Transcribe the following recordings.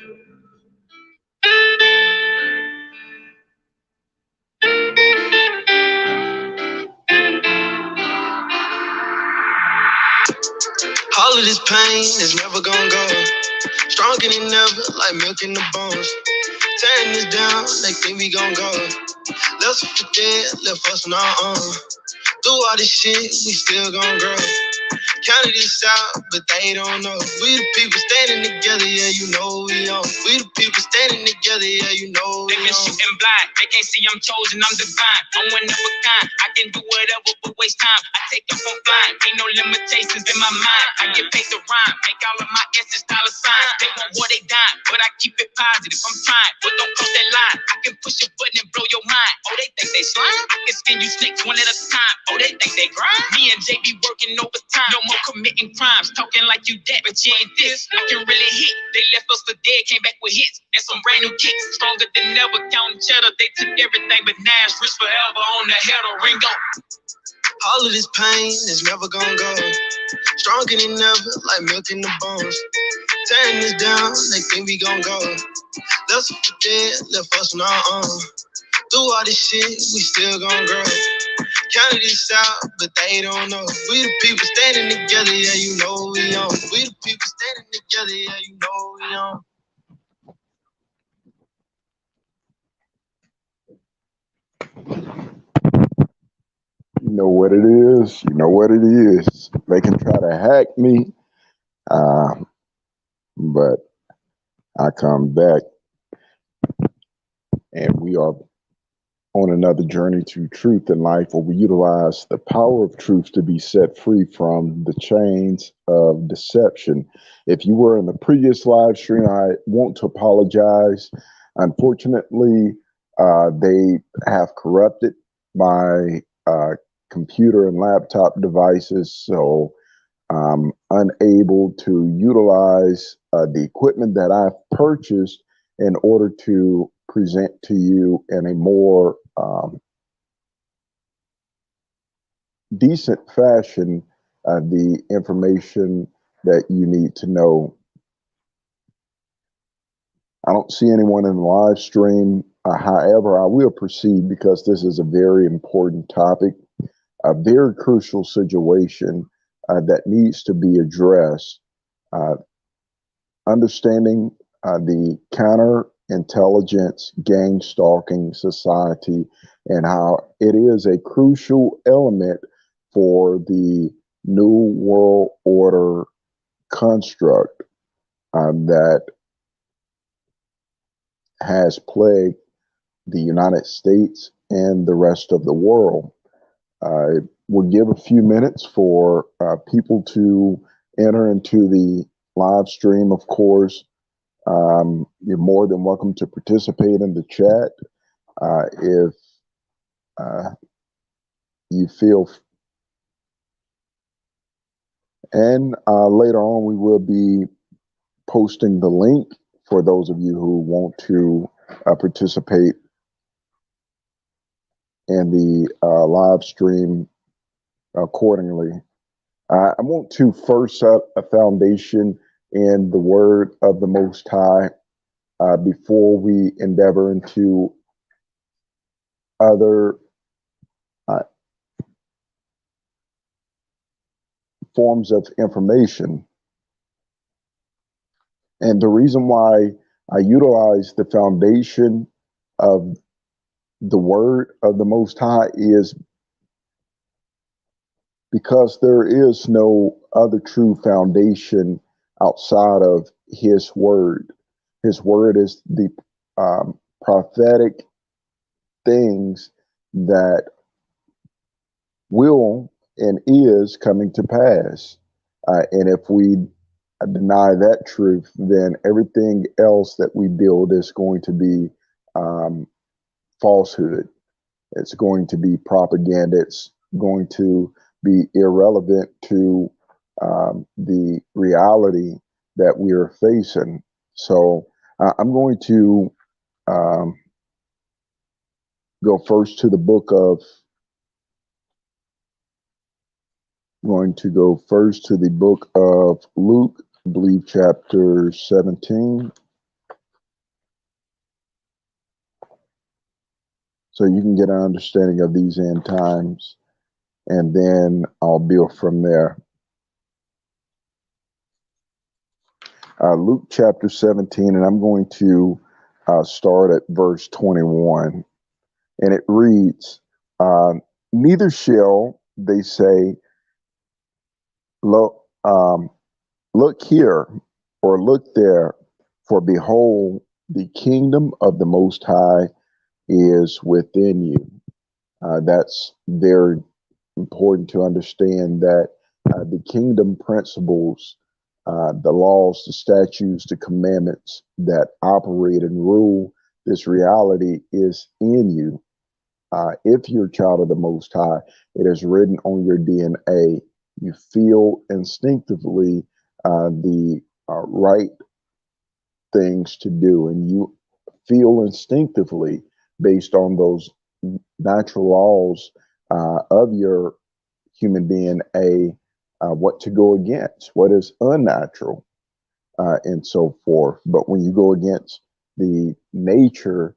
All of this pain is never gonna go. Stronger than ever, like milk in the bones. Tearing this down, they think we gon' go. Left us for dead, left us on our own. Through all this shit, we still gon' grow. Counted this out, but they don't know. We the people standing together, yeah, you know we on. We the people standing together, yeah, you know we on. They been shooting blind, they can't see I'm chosen, I'm divine. I'm one of a kind, I can do whatever but waste time. I take them from flying, ain't no limitations in my mind. I get paid to rhyme, make all of my S's dollar signs. They want war, they dying, but I keep it positive. I'm trying, but don't cross that line. I can push a button and blow your mind. Oh, they think they slime? I can skin you snakes one at a time. Oh, they think they grind? Me and J be working overtime. No more committing crimes, talking like you dead, but you ain't this. I can really hit. They left us for dead, came back with hits and some brand new kicks. Stronger than ever, counting cheddar. They took everything but Nash, rich forever on the head of Ringo. All of this pain is never gonna go. Stronger than ever, like milk in the bones. Tearing this down, they think we gon' go. Left us for dead, left us on our own. Through all this shit, we still gon' grow. Counted this out, but they don't know. We the people standing together, yeah, you know we on. We the people standing together, yeah, you know we on. You know what it is. You know what it is. They can try to hack me, but I come back, and we are on another journey to truth in life, where we utilize the power of truth to be set free from the chains of deception. If you were in the previous live stream, I want to apologize. Unfortunately, they have corrupted my computer and laptop devices, so I'm unable to utilize the equipment that I've purchased in order to present to you in a more decent fashion the information that you need to know. I don't see anyone in the live stream. However, I will proceed because this is a very important topic, a very crucial situation that needs to be addressed. Understanding the counterintelligence gang stalking society and how it is a crucial element for the New World Order construct that has plagued the United States and the rest of the world. We'll give a few minutes for people to enter into the live stream. Of course, you're more than welcome to participate in the chat if you feel. And later on, we will be posting the link for those of you who want to participate in the live stream accordingly. I want to first set a foundation in the word of the Most High before we endeavor into other forms of information. And the reason why I utilize the foundation of the word of the Most High is because there is no other true foundation outside of his word. His word is the prophetic things that will and is coming to pass. And if we deny that truth, then everything else that we build is going to be falsehood. It's going to be propaganda. It's going to be irrelevant to the reality that we are facing. So I'm going to go first to the book of, Luke, I believe chapter 17. so you can get an understanding of these end times, and then I'll build from there. Luke chapter 17, and I'm going to start at verse 21. And it reads, neither shall they say, look, look here or look there, for behold, the kingdom of the Most High is within you. That's very important to understand that the kingdom principles, the laws, the statutes, the commandments that operate and rule this reality is in you. If you're a child of the Most High, it is written on your DNA. You feel instinctively the right things to do, and you feel instinctively based on those natural laws of your human DNA, what to go against, what is unnatural, and so forth. But when you go against the nature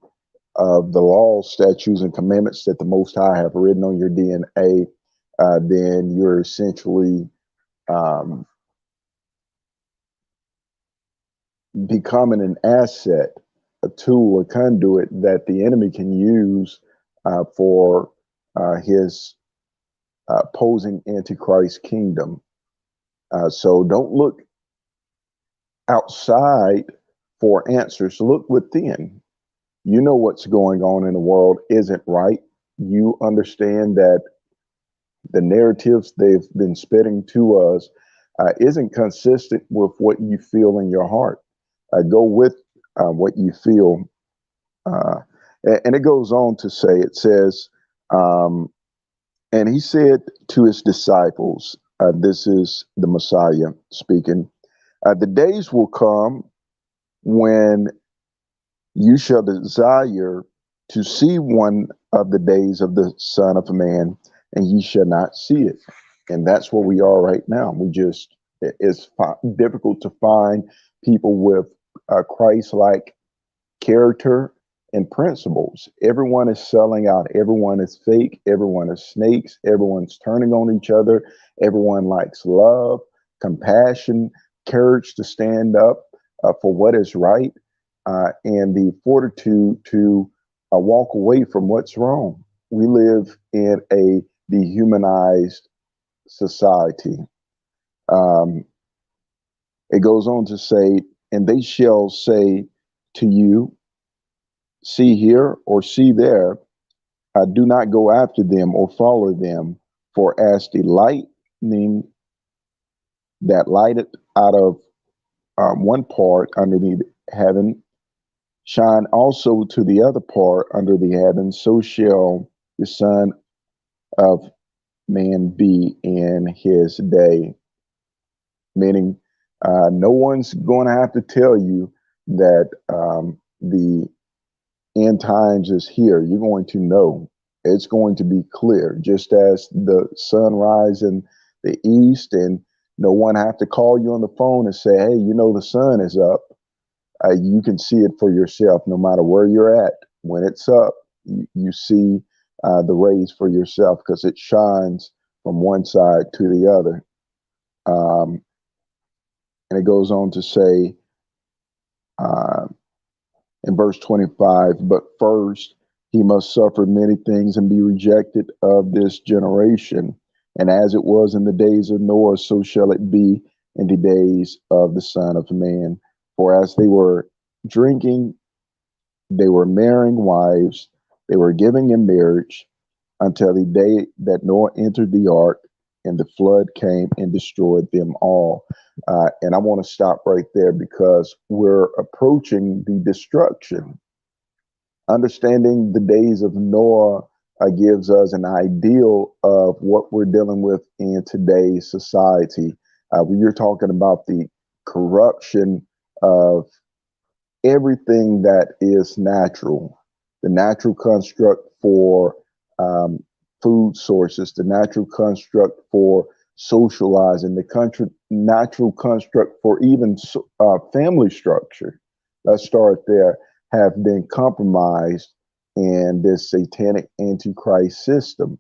of the laws, statutes, and commandments that the Most High have written on your DNA, then you're essentially becoming an asset, a tool, a conduit that the enemy can use for his opposing Antichrist kingdom. So don't look outside for answers. Look within. You know what's going on in the world isn't right. You understand that the narratives they've been spitting to us isn't consistent with what you feel in your heart. Go with what you feel. And it goes on to say, it says, and he said to his disciples, this is the Messiah speaking, the days will come when you shall desire to see one of the days of the Son of Man, and ye shall not see it. And that's where we are right now. It's difficult to find people with Christ-like character and principles. Everyone is selling out. Everyone is fake. Everyone is snakes. Everyone's turning on each other. Everyone likes love, compassion, courage to stand up for what is right, and the fortitude to walk away from what's wrong. We live in a dehumanized society. It goes on to say, and they shall say to you, see here or see there, do not go after them or follow them, for as the lightning that lighteth out of one part underneath heaven shine also to the other part under the heaven, so shall the Son of Man be in his day. Meaning, no one's going to have to tell you that the end times is here. You're going to know. It's going to be clear, just as the sun rise in the east, and no one have to call you on the phone and say, hey, you know, the sun is up. You can see it for yourself, no matter where you're at. When it's up, you see the rays for yourself, because it shines from one side to the other. And it goes on to say, in verse 25, but first he must suffer many things and be rejected of this generation. And as it was in the days of Noah, so shall it be in the days of the Son of Man. For as they were drinking, they were marrying wives, they were giving in marriage, until the day that Noah entered the ark, and the flood came and destroyed them all. And I want to stop right there, because we're approaching the destruction. Understanding the days of Noah gives us an ideal of what we're dealing with in today's society. When you're talking about the corruption of everything that is natural, the natural construct for food sources, the natural construct for socializing, the natural construct for even family structure. Let's start there, have been compromised in this satanic Antichrist system.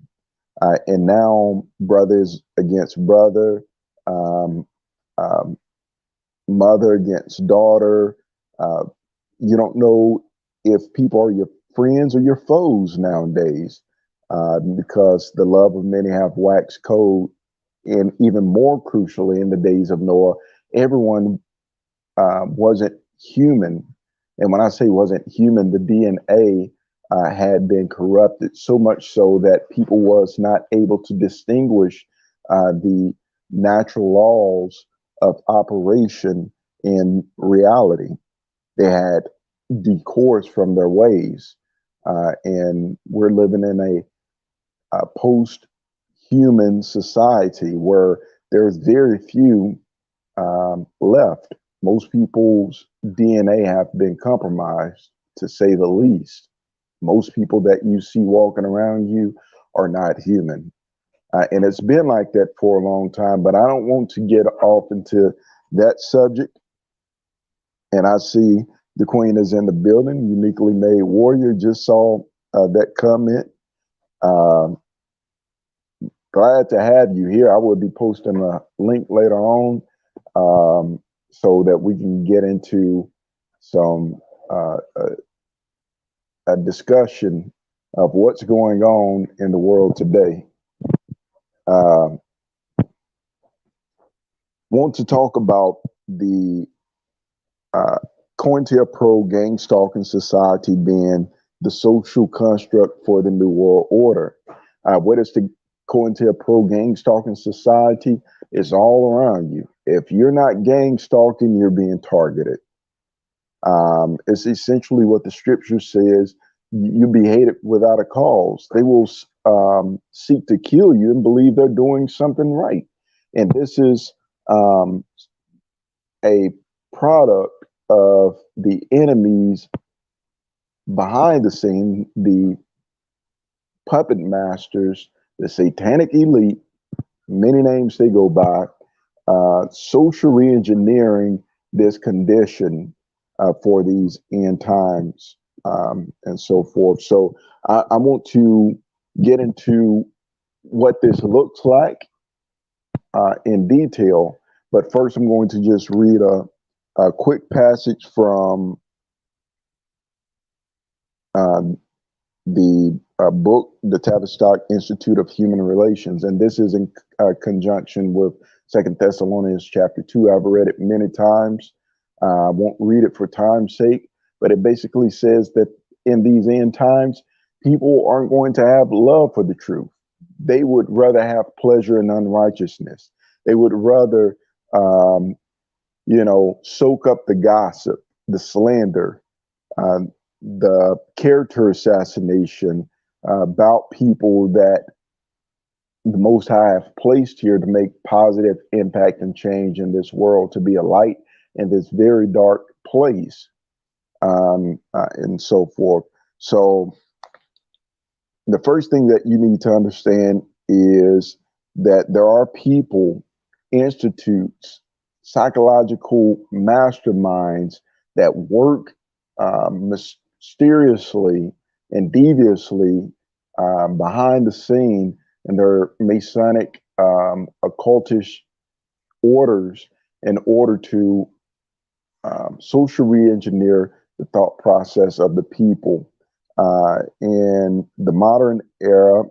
And now brothers against brother, um, um, mother against daughter. Uh, you don't know if people are your friends or your foes nowadays, because the love of many have waxed cold. And even more crucially, in the days of Noah, everyone wasn't human. And when I say wasn't human, the DNA had been corrupted so much so that people was not able to distinguish the natural laws of operation in reality. They had decourse from their ways. And we're living in a post-human society where there's very few left. Most people's DNA have been compromised, to say the least. Most people that you see walking around you are not human. And it's been like that for a long time, but I don't want to get off into that subject. And I see the Queen is in the building. Uniquely Made Warrior just saw that comment. Um, Glad to have you here. I will be posting a link later on, so that we can get into some a discussion of what's going on in the world today. Um, Want to talk about the uh, Cointelpro-Gangstalking society being the social construct for the New World Order. What is the Cointelpro-Gangstalking society? It's all around you. If you're not gang stalking, you're being targeted. It's essentially what the scripture says. You'll be hated without a cause. They will seek to kill you and believe they're doing something right. And this is um, a product of the enemies behind the scene, the puppet masters, the satanic elite, many names they go by, social re-engineering this condition for these end times, and so forth. So I want to get into what this looks like in detail, but first I'm going to just read a quick passage from um, the book, The Tavistock Institute of Human Relations, and this is in conjunction with Second Thessalonians chapter 2. I've read it many times. I won't read it for time's sake, but it basically says that in these end times, people aren't going to have love for the truth. They would rather have pleasure in unrighteousness. They would rather, soak up the gossip, the slander, uh, the character assassination about people that the Most High have placed here to make positive impact and change in this world, to be a light in this very dark place, and so forth. So the first thing that you need to understand is that there are people, institutes, psychological masterminds that work mysteriously and deviously behind the scene in their masonic occultish orders in order to social re-engineer the thought process of the people. In the modern era,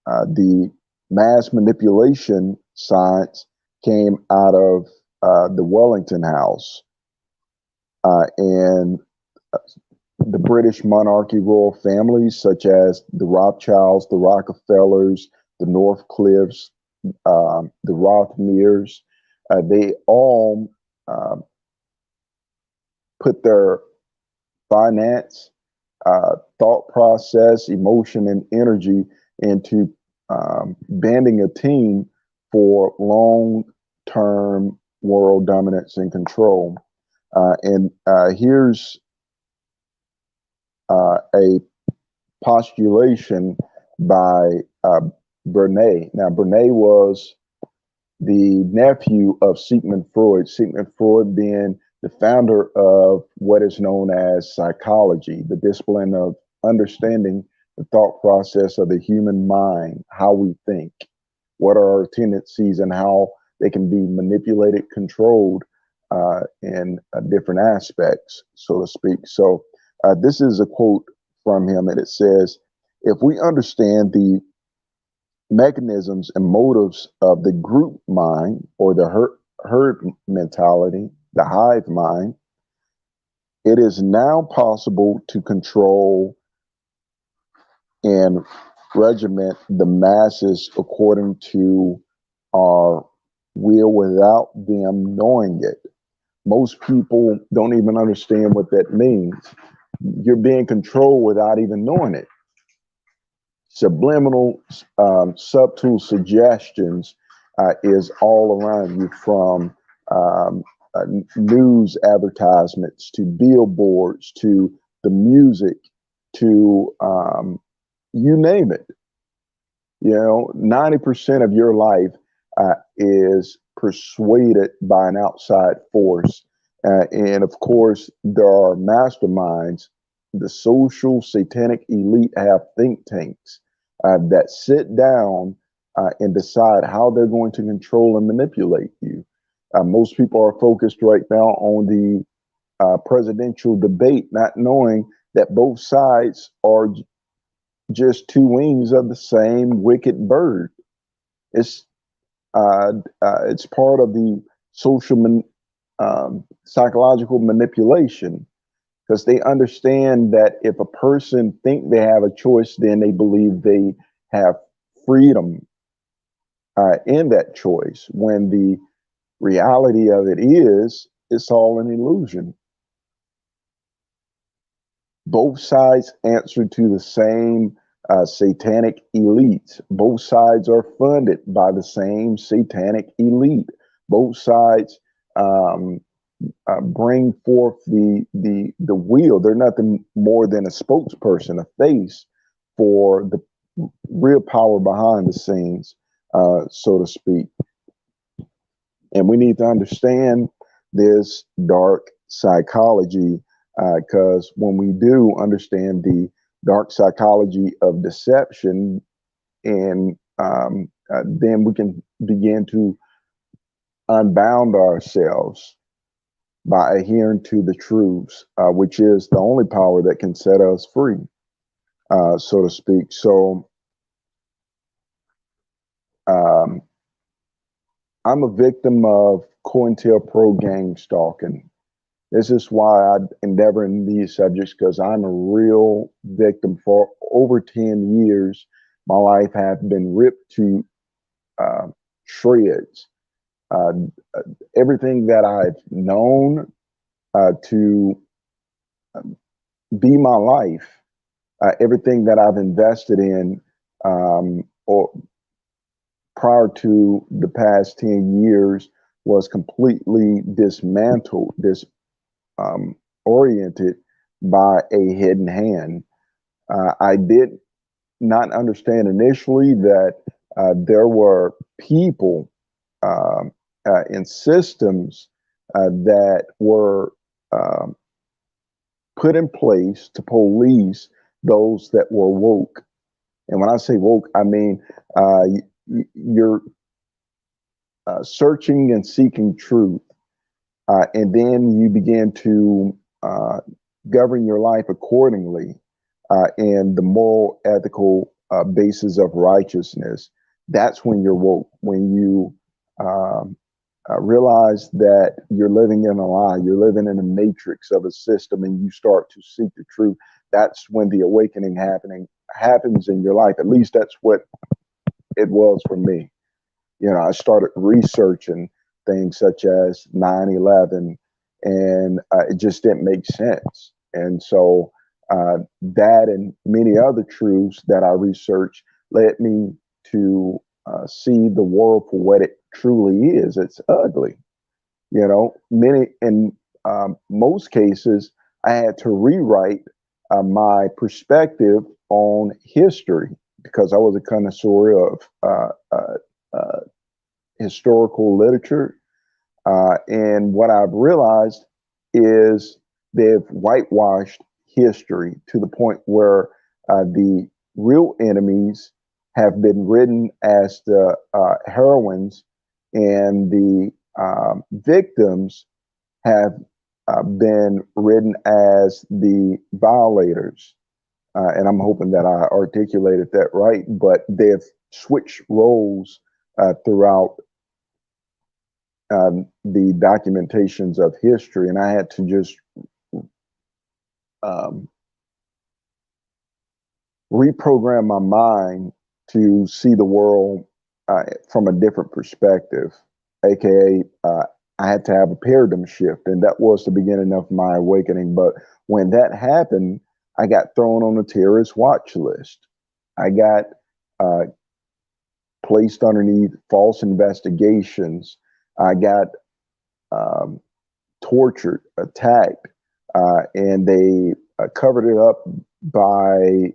the mass manipulation science came out of the Wellington House, and the British monarchy royal families, such as the Rothschilds, the Rockefellers, the Northcliffes, the Rothmers, they all put their finance, thought process, emotion, and energy into banding a team for long-term world dominance and control. And here's a postulation by Bernays. Now, Bernays was the nephew of Sigmund Freud being the founder of what is known as psychology, the discipline of understanding the thought process of the human mind, how we think, what are our tendencies, and how they can be manipulated, controlled in different aspects, so to speak. So this is a quote from him, and it says, if we understand the mechanisms and motives of the group mind or the herd mentality, the hive mind, it is now possible to control and regiment the masses according to our will without them knowing it. Most people don't even understand what that means. You're being controlled without even knowing it. Subliminal, subtle suggestions is all around you, from news advertisements to billboards to the music to you name it. 90% of your life is persuaded by an outside force. And of course, there are masterminds. The social satanic elite have think tanks that sit down and decide how they're going to control and manipulate you. Most people are focused right now on the presidential debate, not knowing that both sides are just two wings of the same wicked bird. It's it's part of the social psychological manipulation, because they understand that if a person think they have a choice, then they believe they have freedom in that choice, when the reality of it is it's all an illusion. Both sides answer to the same satanic elite. Both sides are funded by the same satanic elite. Both sides bring forth the wheel. They're nothing more than a spokesperson, a face for the real power behind the scenes, so to speak. And we need to understand this dark psychology, because when we do understand the dark psychology of deception, and then we can begin to unbound ourselves by adhering to the truths, which is the only power that can set us free, so to speak. So I'm a victim of Cointelpro-Gangstalking. This is why I endeavor in these subjects, because I'm a real victim. For over 10 years, my life has been ripped to shreds. Everything that I've known to be my life, everything that I've invested in, or prior to the past 10 years, was completely dismantled, oriented by a hidden hand. I did not understand initially that there were people and systems that were put in place to police those that were woke. And when I say woke, I mean you're searching and seeking truth. And then you begin to govern your life accordingly, and the moral, ethical basis of righteousness. That's when you're woke. When you realize that you're living in a lie, you're living in a matrix of a system, and you start to seek the truth. That's when the awakening happens in your life. At least that's what it was for me. I started researching things such as 9/11, and it just didn't make sense. And so that and many other truths that I researched led me to see the world for what it truly is. It's ugly. In most cases, I had to rewrite my perspective on history, because I was a connoisseur of historical literature. And what I've realized is they've whitewashed history to the point where the real enemies have been written as the heroines, and the victims have been written as the violators. And I'm hoping that I articulated that right, but they've switched roles throughout the documentations of history. And I had to just reprogram my mind to see the world from a different perspective, aka I had to have a paradigm shift, and that was the beginning of my awakening. But when that happened, I got thrown on a terrorist watch list. I got placed underneath false investigations. I got tortured, attacked, and they covered it up by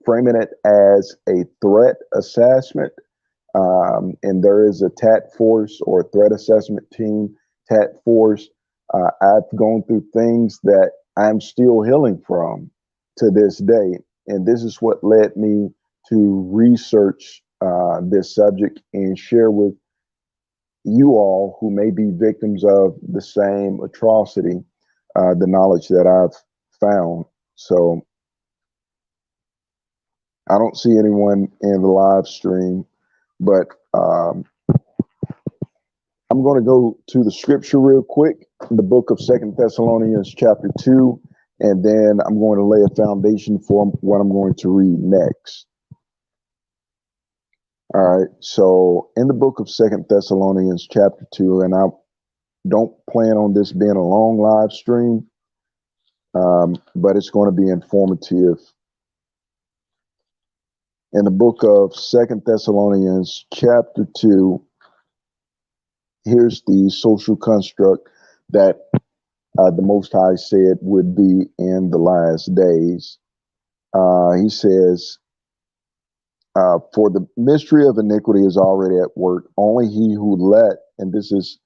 framing it as a threat assessment. And there is a TAT force or threat assessment team, TAT force. I've gone through things that I'm still healing from to this day. And this is what led me to research this subject and share with you all who may be victims of the same atrocity, the knowledge that I've found. So I don't see anyone in the live stream, but I'm going to go to the scripture real quick, the book of 2 Thessalonians chapter 2, and then I'm going to lay a foundation for what I'm going to read next. All right, so in the book of 2 Thessalonians chapter 2, and I don't plan on this being a long live stream, but it's going to be informative. In the book of 2 Thessalonians chapter 2, here's the social construct that the Most High said would be in the last days. He says, for the mystery of iniquity is already at work. Only he who let, and this is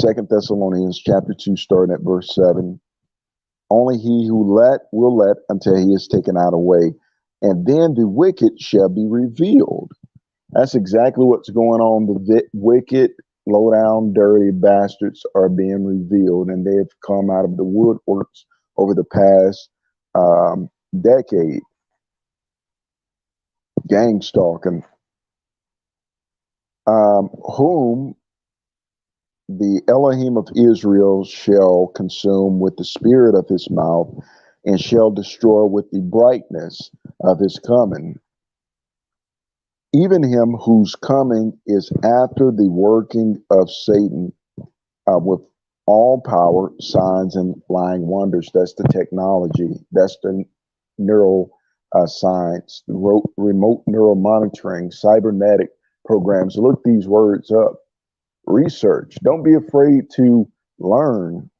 2 Thessalonians chapter 2, starting at verse 7. Only he who let will let until he is taken out away. And then the wicked shall be revealed. That's exactly what's going on. The wicked, low down, dirty bastards are being revealed, and they have come out of the woodworks over the past decade. Gang stalking, whom the Elohim of Israel shall consume with the spirit of his mouth, and shall destroy with the brightness of his coming. Even him whose coming is after the working of Satan with all power, signs, and lying wonders. That's the technology. That's the neural science, remote neural monitoring, cybernetic programs. Look these words up. Research. Don't be afraid to learn.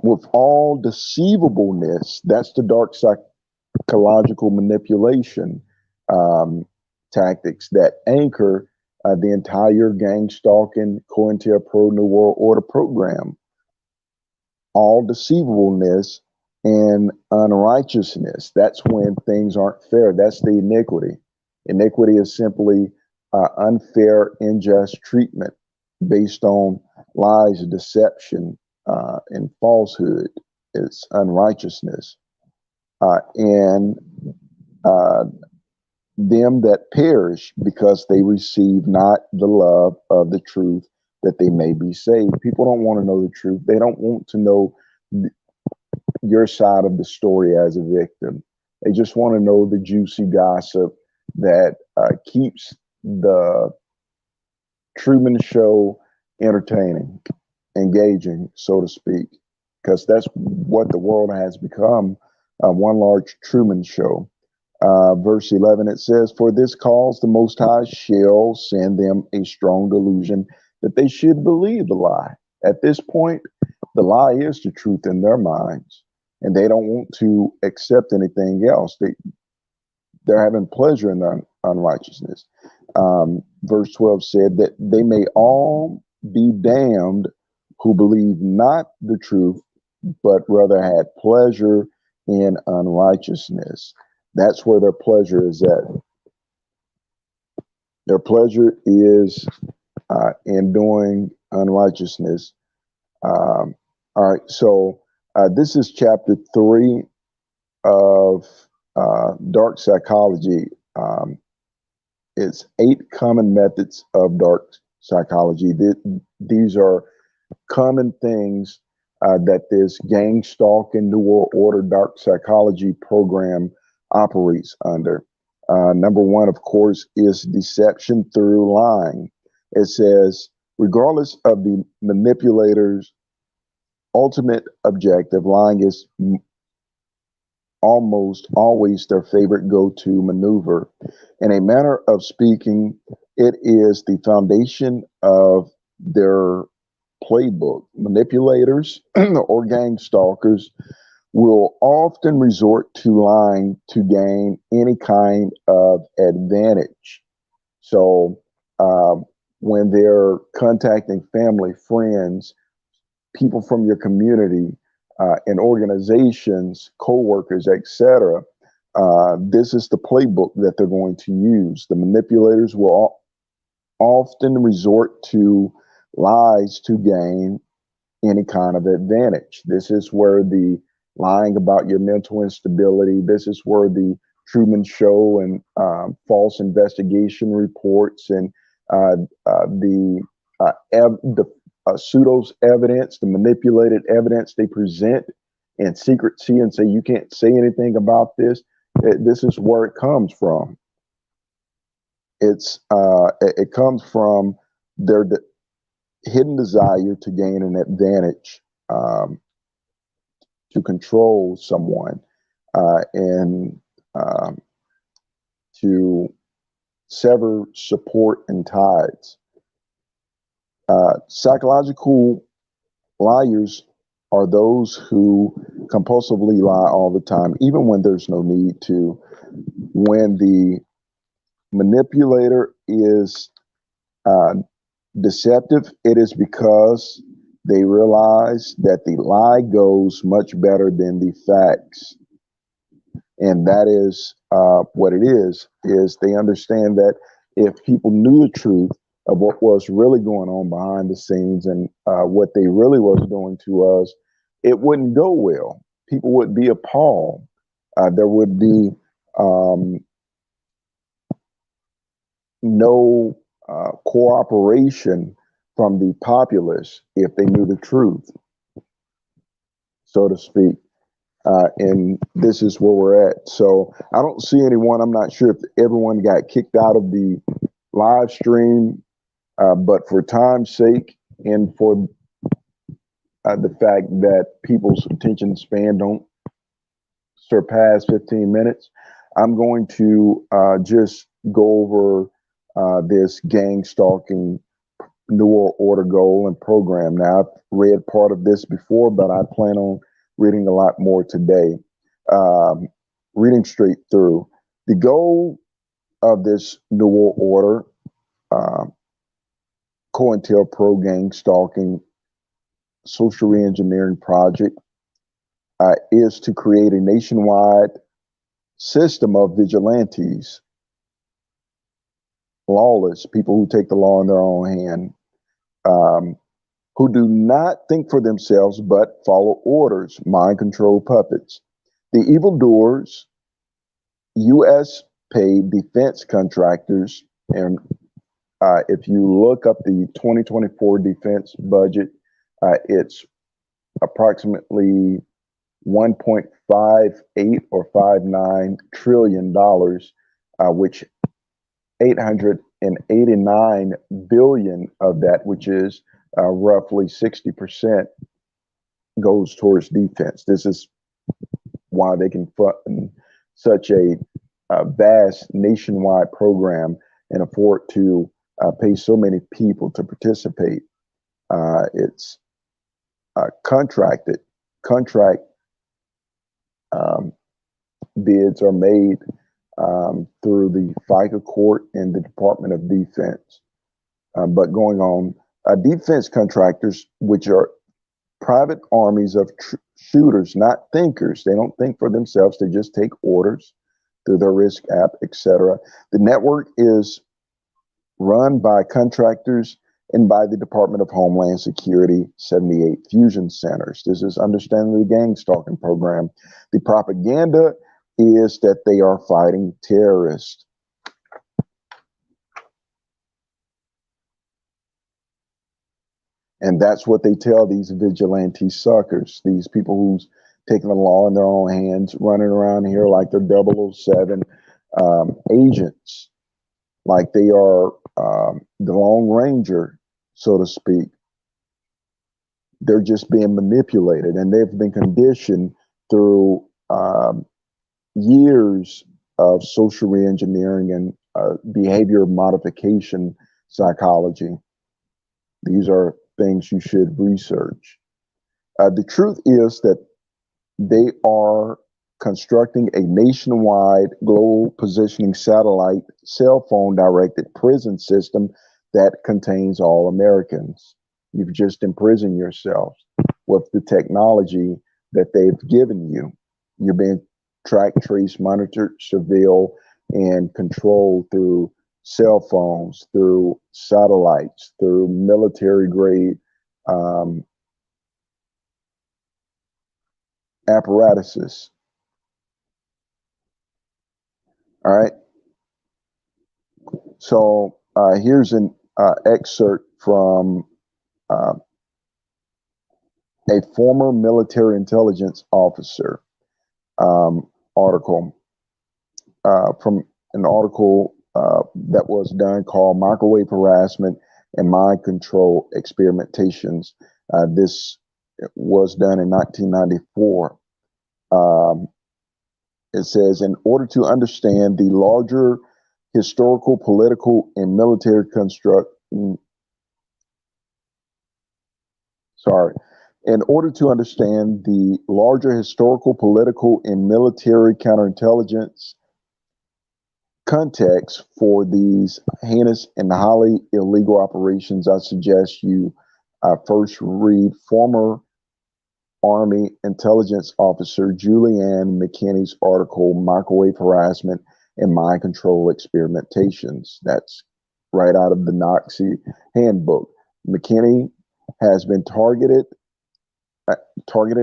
With all deceivableness, that's the dark psychological manipulation tactics that anchor the entire gang stalking COINTELPRO New World Order program. All deceivableness and unrighteousness. That's when things aren't fair. That's the iniquity. Iniquity is simply unfair, unjust treatment based on lies, deception, and falsehood. It's unrighteousness. And them that perish because they receive not the love of the truth that they may be saved. People don't want to know the truth. They don't want to know your side of the story as a victim. They just want to know the juicy gossip that keeps the Truman Show entertaining, engaging, so to speak, because that's what the world has become, one large Truman Show. Verse 11, it says, for this cause the Most High shall send them a strong delusion that they should believe the lie. At this point, the lie is the truth in their minds, and they don't want to accept anything else. They're having pleasure in their unrighteousness. Verse 12 said that they may all be damned who believe not the truth, but rather had pleasure in unrighteousness. That's where their pleasure is at. Their pleasure is in doing unrighteousness. All right, so this is chapter 3 of dark psychology. It's 8 common methods of dark psychology. These are common things that this gang stalking New World Order dark psychology program operates under. Number one, of course, is deception through lying. It says, regardless of the manipulator's ultimate objective, lying is almost always their favorite go-to maneuver. In a manner of speaking, it is the foundation of their playbook. Manipulators or gang stalkers will often resort to lying to gain any kind of advantage. So when they're contacting family, friends, people from your community, and organizations, co-workers, etc., this is the playbook that they're going to use. The manipulators will often resort to lies to gain any kind of advantage. This is where the lying about your mental instability, this is where the Truman Show and false investigation reports and the pseudo evidence, the manipulated evidence they present in secrecy and say you can't say anything about this. This is where it comes from. It comes from their hidden desire to gain an advantage, to control someone, and to sever support and ties. Psychological liars are those who compulsively lie all the time, even when there's no need to. When the manipulator is deceptive, it is because they realize that the lie goes much better than the facts. And that is what it is they understand that if people knew the truth of what was really going on behind the scenes and what they really was doing to us, it wouldn't go well. People would be appalled. There would be no cooperation from the populace if they knew the truth, so to speak. And this is where we're at. So I don't see anyone. I'm not sure if everyone got kicked out of the live stream, but for time's sake and for the fact that people's attention span don't surpass 15 minutes, I'm going to just go over this gang stalking New World Order goal and program. Now, I've read part of this before, but I plan on reading a lot more today. Reading straight through. The goal of this New World Order, Cointelpro-Gangstalking social reengineering project, is to create a nationwide system of vigilantes, lawless people who take the law in their own hand, who do not think for themselves but follow orders, mind control puppets. The evildoers, U.S. paid defense contractors, and if you look up the 2024 defense budget, it's approximately 1.58 or 59 trillion dollars, which 889 billion of that, which is roughly 60%, goes towards defense. This is why they can fund such a vast nationwide program and afford to pay so many people to participate. It's contract bids are made through the FICA court and the Department of Defense. But going on, defense contractors, which are private armies of shooters, not thinkers. They don't think for themselves. They just take orders through their risk app, etc. The network is run by contractors and by the Department of Homeland Security 78 fusion centers. This is understanding the gang stalking program. The propaganda is that they are fighting terrorists. And that's what they tell these vigilante suckers, these people who's taking the law in their own hands, running around here like they're 007 agents, like they are the Lone Ranger, so to speak. They're just being manipulated, and they've been conditioned through years of social reengineering and behavior modification psychology. These are things you should research. The truth is that they are constructing a nationwide global positioning satellite cell phone directed prison system that contains all Americans. You've just imprisoned yourself with the technology that they've given you. You're being tracked, traced, monitored, surveilled, and controlled through cell phones, through satellites, through military grade apparatuses. All right. So here's an excerpt from a former military intelligence officer article from an article that was done called Microwave Harassment and Mind Control Experimentations. This was done in 1994. It says, in order to understand the larger historical, political, and military construct, in order to understand the larger historical, political, and military counterintelligence context for these heinous and highly illegal operations, I suggest you first read former Army intelligence officer Julianne McKinney's article, Microwave Harassment and Mind Control Experimentations. That's right out of the Nazi handbook. McKinney has been targeted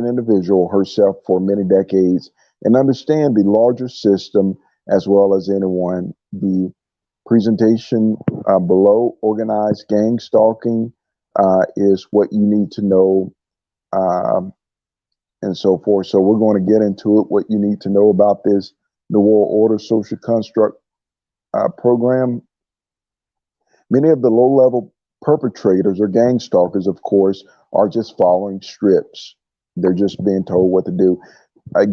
individual herself for many decades and understand the larger system as well as anyone. The presentation below, organized gang stalking, is what you need to know, and so forth. So we're going to get into it, what you need to know about this New World Order social construct program. Many of the low-level perpetrators or gang stalkers, of course, are just following scripts. They're just being told what to do,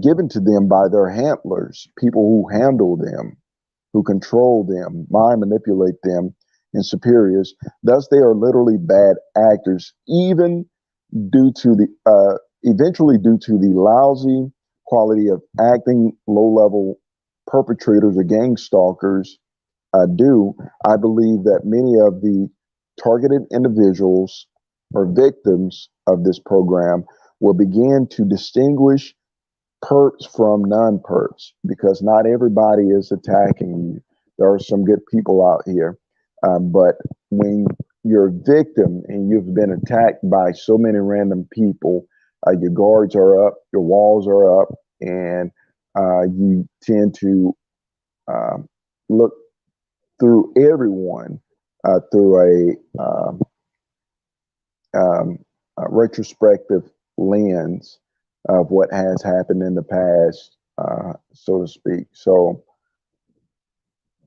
given to them by their handlers, people who handle them, who control them, mind manipulate them, and superiors. Thus, they are literally bad actors, even due to the eventually due to the lousy quality of acting low-level perpetrators or gang stalkers do. I believe that many of the targeted individuals or victims of this program will begin to distinguish perps from non-perps, because not everybody is attacking you. There are some good people out here. But when you're a victim and you've been attacked by so many random people, your guards are up, your walls are up, and you tend to look through everyone through a retrospective lens of what has happened in the past, so to speak. So,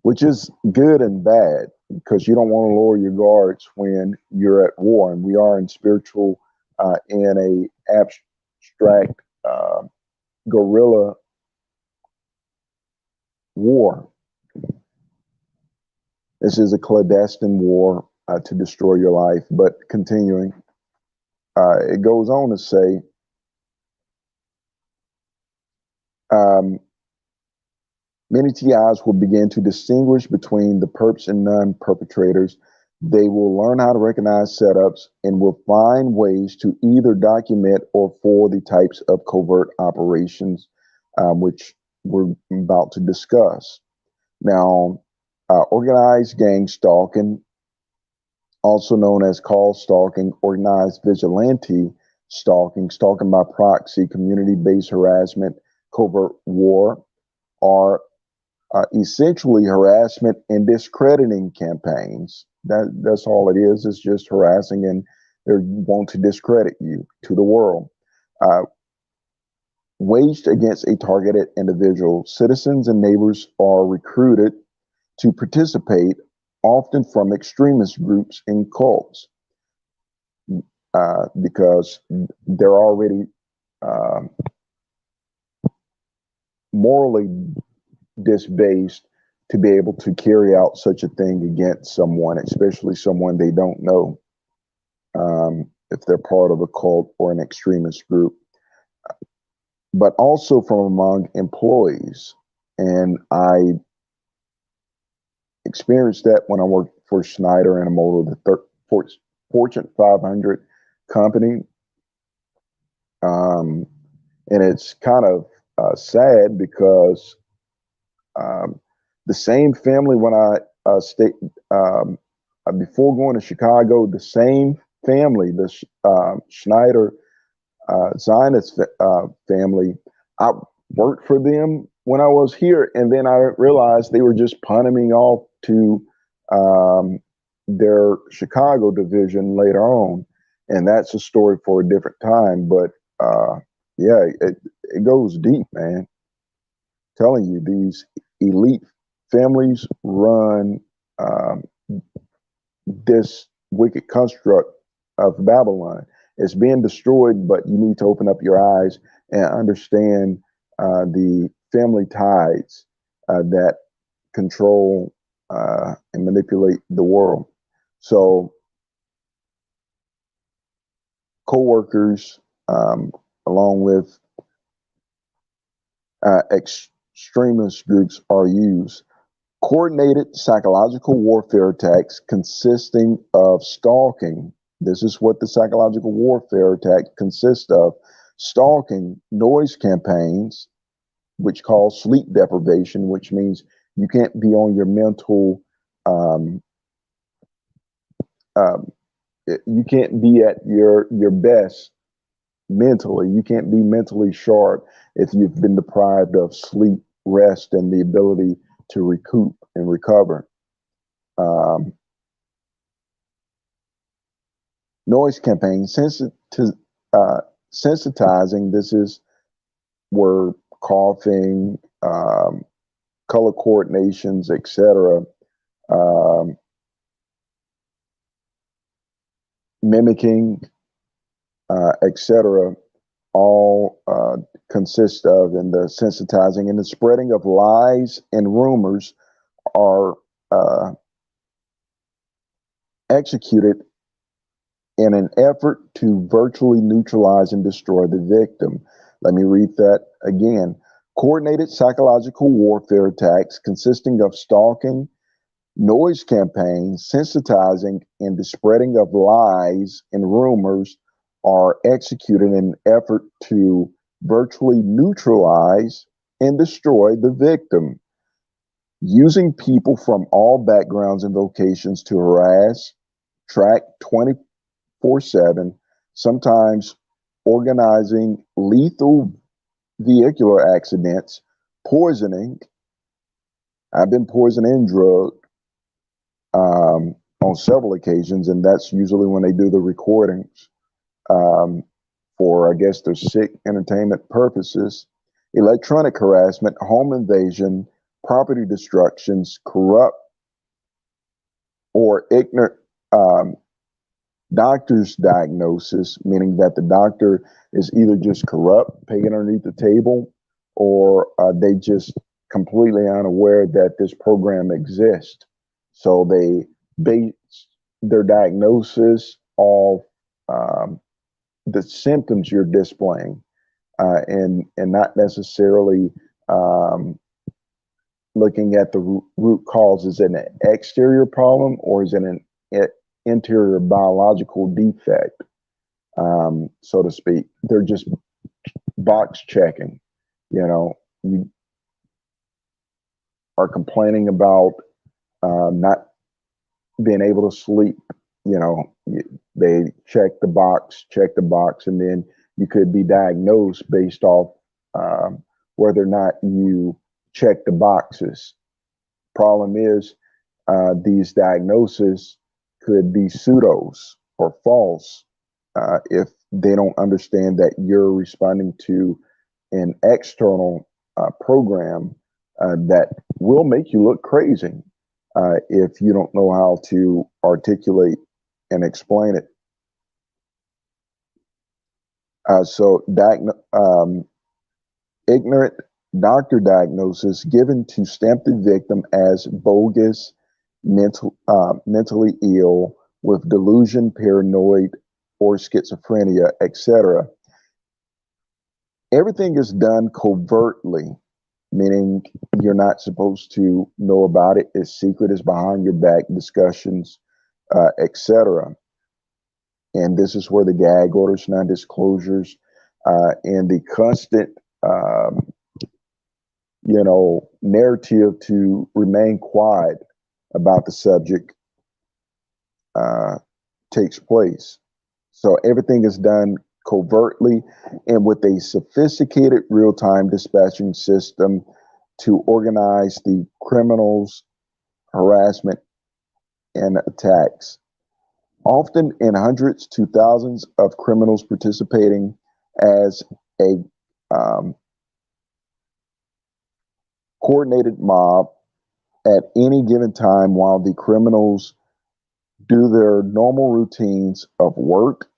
which is good and bad, because you don't want to lower your guards when you're at war, and we are in spiritual in a abstract guerrilla war. This is a clandestine war to destroy your life. But continuing, it goes on to say, many TIs will begin to distinguish between the perps and non-perpetrators They will learn how to recognize setups and will find ways to either document or for the types of covert operations, which we're about to discuss. Now, organized gang stalking, also known as call stalking, organized vigilante stalking, stalking by proxy, community-based harassment, covert war, are essentially harassment and discrediting campaigns. That's all it is. It's just harassing, and they want to discredit you to the world. Uh, Waged against a targeted individual, citizens and neighbors are recruited to participate, often from extremist groups and cults, because they're already uh, morally disbased to be able to carry out such a thing against someone, especially someone they don't know, if they're part of a cult or an extremist group, but also from among employees. And I experienced that when I worked for Schneider and Motor, the Fortune 500 company. And it's kind of sad because the same family, when I before going to Chicago, the same family, the Schneider Zionist family, I worked for them when I was here, and then I realized they were just punting me off to their Chicago division later on, and that's a story for a different time. But yeah, it goes deep, man. Telling you, these elite families run this wicked construct of Babylon. It's being destroyed, but you need to open up your eyes and understand the family ties that control and manipulate the world. So, co-workers, along with extremist groups, are used. Coordinated psychological warfare attacks consisting of stalking. This is what the psychological warfare attack consists of: stalking, noise campaigns, which cause sleep deprivation, which means you can't be on your mental, um, um, you can't be at your best mentally. You can't be mentally sharp if you've been deprived of sleep, rest, and the ability to recoup and recover. Um, Noise campaign, sensitizing. This is where coughing, color coordinations, etc., um, mimicking, etc., all consist of, and the sensitizing and the spreading of lies and rumors are executed in an effort to virtually neutralize and destroy the victim. Let me read that again. Coordinated psychological warfare attacks consisting of stalking, noise campaigns, sensitizing, and the spreading of lies and rumors are executed in an effort to virtually neutralize and destroy the victim, using people from all backgrounds and vocations to harass, track 24/7, sometimes organizing lethal vehicular accidents, poisoning. I've been poisoned and drugged on several occasions, and that's usually when they do the recordings um, for, I guess, their sick entertainment purposes. Electronic harassment, home invasion, property destructions, corrupt or ignorant doctor's diagnosis, meaning that the doctor is either just corrupt, paying underneath the table, or they just completely unaware that this program exists. So they base their diagnosis off the symptoms you're displaying, and not necessarily looking at the root cause. Is it an exterior problem or is it an interior biological defect, so to speak. They're just box checking. You are complaining about not being able to sleep. They check the box, and then you could be diagnosed based off whether or not you check the boxes. Problem is, these diagnoses could be pseudos or false if they don't understand that you're responding to an external program that will make you look crazy if you don't know how to articulate and explain it. So ignorant doctor diagnosis given to stamp the victim as bogus, mentally ill, with delusion, paranoid, or schizophrenia, etc. Everything is done covertly, meaning you're not supposed to know about it. It's secret, it's behind your back discussions, etc. And this is where the gag orders, non-disclosures, and the constant, narrative to remain quiet about the subject takes place. So everything is done covertly and with a sophisticated real-time dispatching system to organize the criminals, harassment, and attacks. Often in hundreds to thousands of criminals participating as a coordinated mob at any given time while the criminals do their normal routines of work,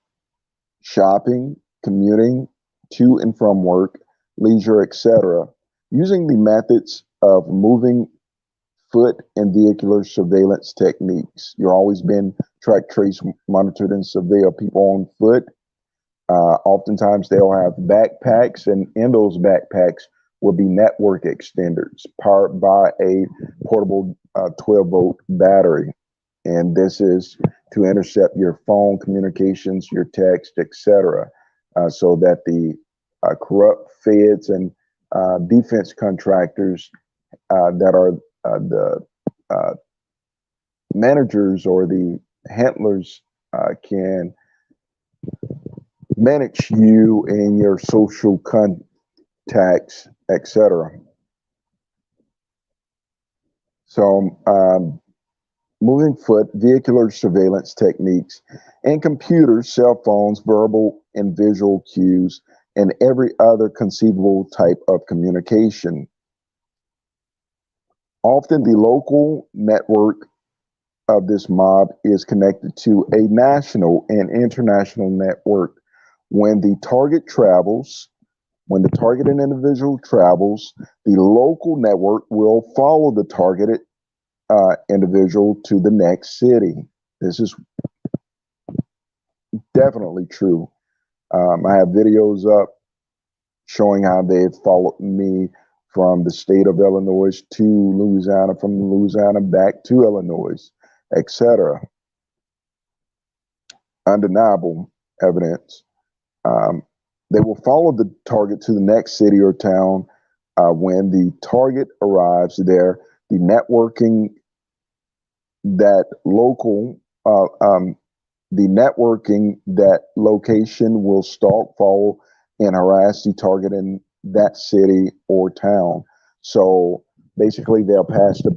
shopping, commuting to and from work, leisure, etc., using the methods of moving, foot, and vehicular surveillance techniques. You're always been track, trace, monitored, and surveil people on foot. Oftentimes they'll have backpacks, and in those backpacks will be network extenders powered by a portable 12-volt battery. And this is to intercept your phone communications, your text, etc., so that the corrupt feds and defense contractors that are the managers or the handlers can manage you and your social contacts, etc. So moving foot, vehicular surveillance techniques, and computers, cell phones, verbal and visual cues, and every other conceivable type of communication. Often the local network of this mob is connected to a national and international network. When the targeted individual travels, the local network will follow the targeted individual to the next city. This is definitely true. I have videos up showing how they've followed me from the state of Illinois to Louisiana, from Louisiana back to Illinois, etc. Undeniable evidence. They will follow the target to the next city or town. When the target arrives there, the networking that location will stalk, follow, and harass the target in that city or town. So basically, they'll pass the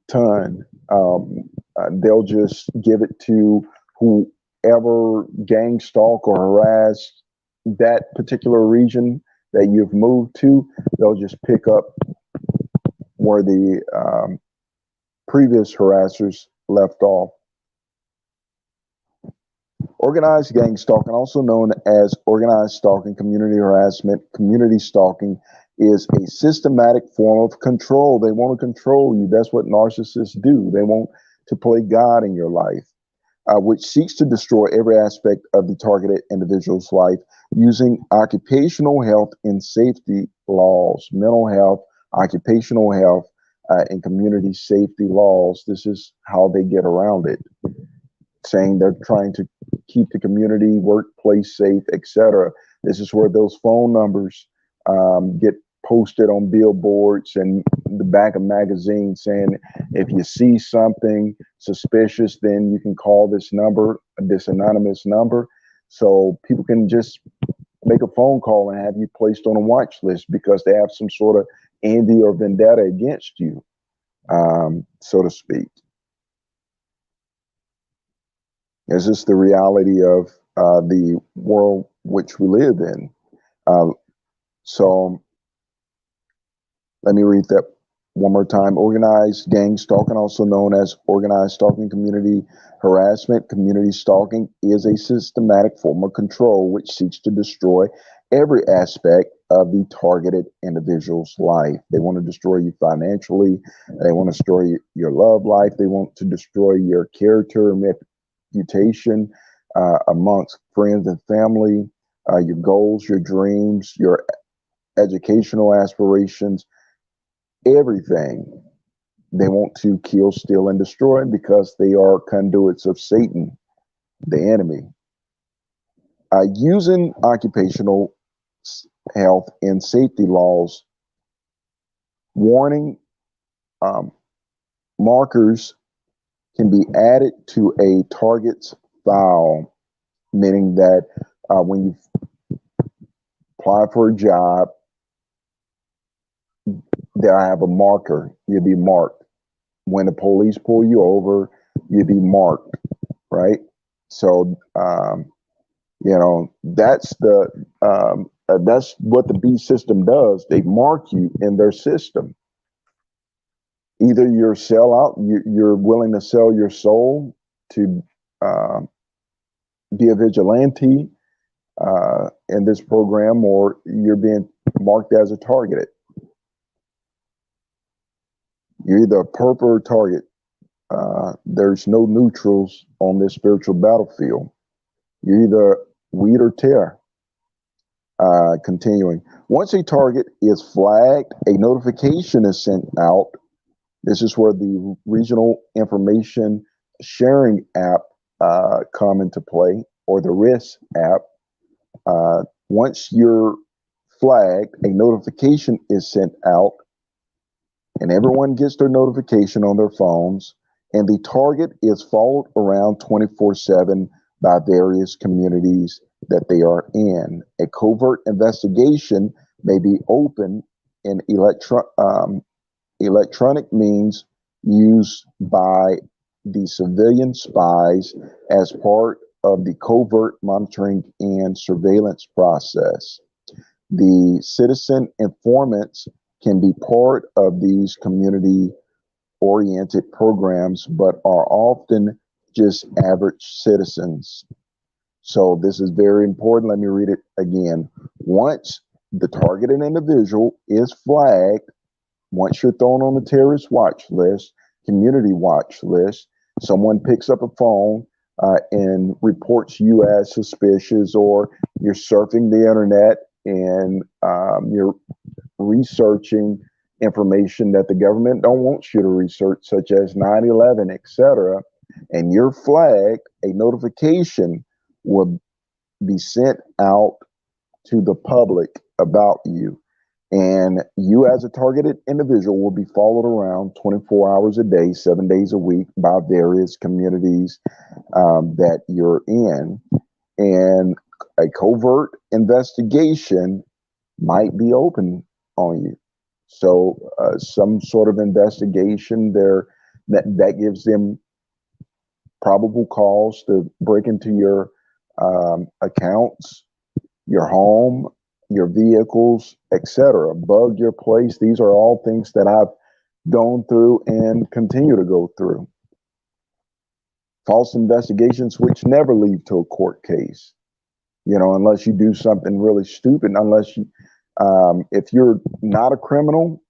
baton. They'll just give it to whoever gang stalk or harass that particular region that you've moved to. They'll just pick up where the previous harassers left off. Organized gang stalking, also known as organized stalking, community harassment, community stalking, is a systematic form of control. They want to control you. That's what narcissists do. They want to play God in your life, which seeks to destroy every aspect of the targeted individual's life using occupational health and safety laws, mental health, occupational health, and community safety laws. This is how they get around it. saying they're trying to keep the community, workplace safe, etc. This is where those phone numbers get posted on billboards and the back of magazines saying, if you see something suspicious, then you can call this number, this anonymous number. So people can just make a phone call and have you placed on a watch list because they have some sort of envy or vendetta against you, so to speak. Is this the reality of the world which we live in? So let me read that one more time. Organized gang stalking, also known as organized stalking, community harassment, community stalking, is a systematic form of control which seeks to destroy every aspect of the targeted individual's life. They want to destroy you financially. They want to destroy your love life. They want to destroy your character and reputation amongst friends and family, your goals, your dreams, your educational aspirations, everything. They want to kill, steal, and destroy because they are conduits of Satan, the enemy. Using occupational health and safety laws, warning markers can be added to a target's file, meaning that when you apply for a job, there I have a marker, you'll be marked. When the police pull you over, you'll be marked, right? So, that's that's what the B system does. They mark you in their system. Either you're sell out, you're willing to sell your soul to be a vigilante in this program, or you're being marked as a targeted. You're either a perp or a target. There's no neutrals on this spiritual battlefield. You're either wheat or tear. Continuing. Once a target is flagged, a notification is sent out. This is where the regional information sharing app come into play, or the RIS app. Once you're flagged, a notification is sent out, and everyone gets their notification on their phones, and the target is followed around 24/7 by various communities that they are in. A covert investigation may be open in electronic means used by the civilian spies as part of the covert monitoring and surveillance process. The citizen informants can be part of these community-oriented programs, but are often just average citizens. So this is very important. Let me read it again. Once the targeted individual is flagged, once you're thrown on the terrorist watch list, community watch list, someone picks up a phone and reports you as suspicious, or you're surfing the internet and you're researching information that the government don't want you to research, such as 9/11, etc., and you're flagged, a notification will be sent out to the public about you. And you, as a targeted individual, will be followed around 24 hours a day, 7 days a week by various communities that you're in. And a covert investigation might be open on you. So some sort of investigation there that gives them probable cause to break into your accounts, your home, your vehicles, etc. Bug your place. These are all things that I've gone through and continue to go through. False investigations which never lead to a court case, unless you do something really stupid, unless you, if you're not a criminal,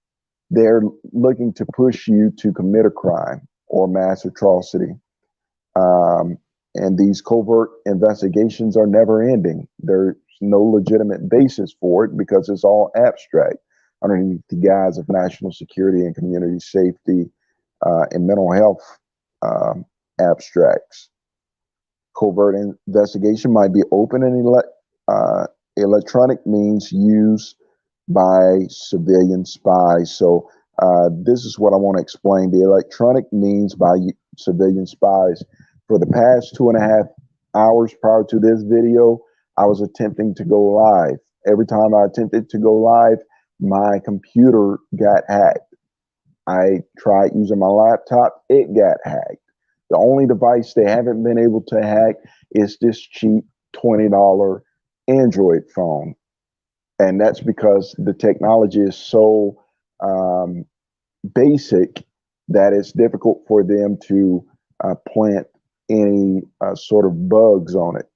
they're looking to push you to commit a crime or mass atrocity. And these covert investigations are never ending. There's no legitimate basis for it because it's all abstract underneath the guise of national security and community safety and mental health abstracts. Covert investigation might be open and electronic means used by civilian spies. So this is what I want to explain. The electronic means by civilian spies. For the past 2.5 hours prior to this video, I was attempting to go live. Every time I attempted to go live, my computer got hacked. I tried using my laptop, it got hacked. The only device they haven't been able to hack is this cheap $20 Android phone. And that's because the technology is so basic that it's difficult for them to plant any sort of bugs on it,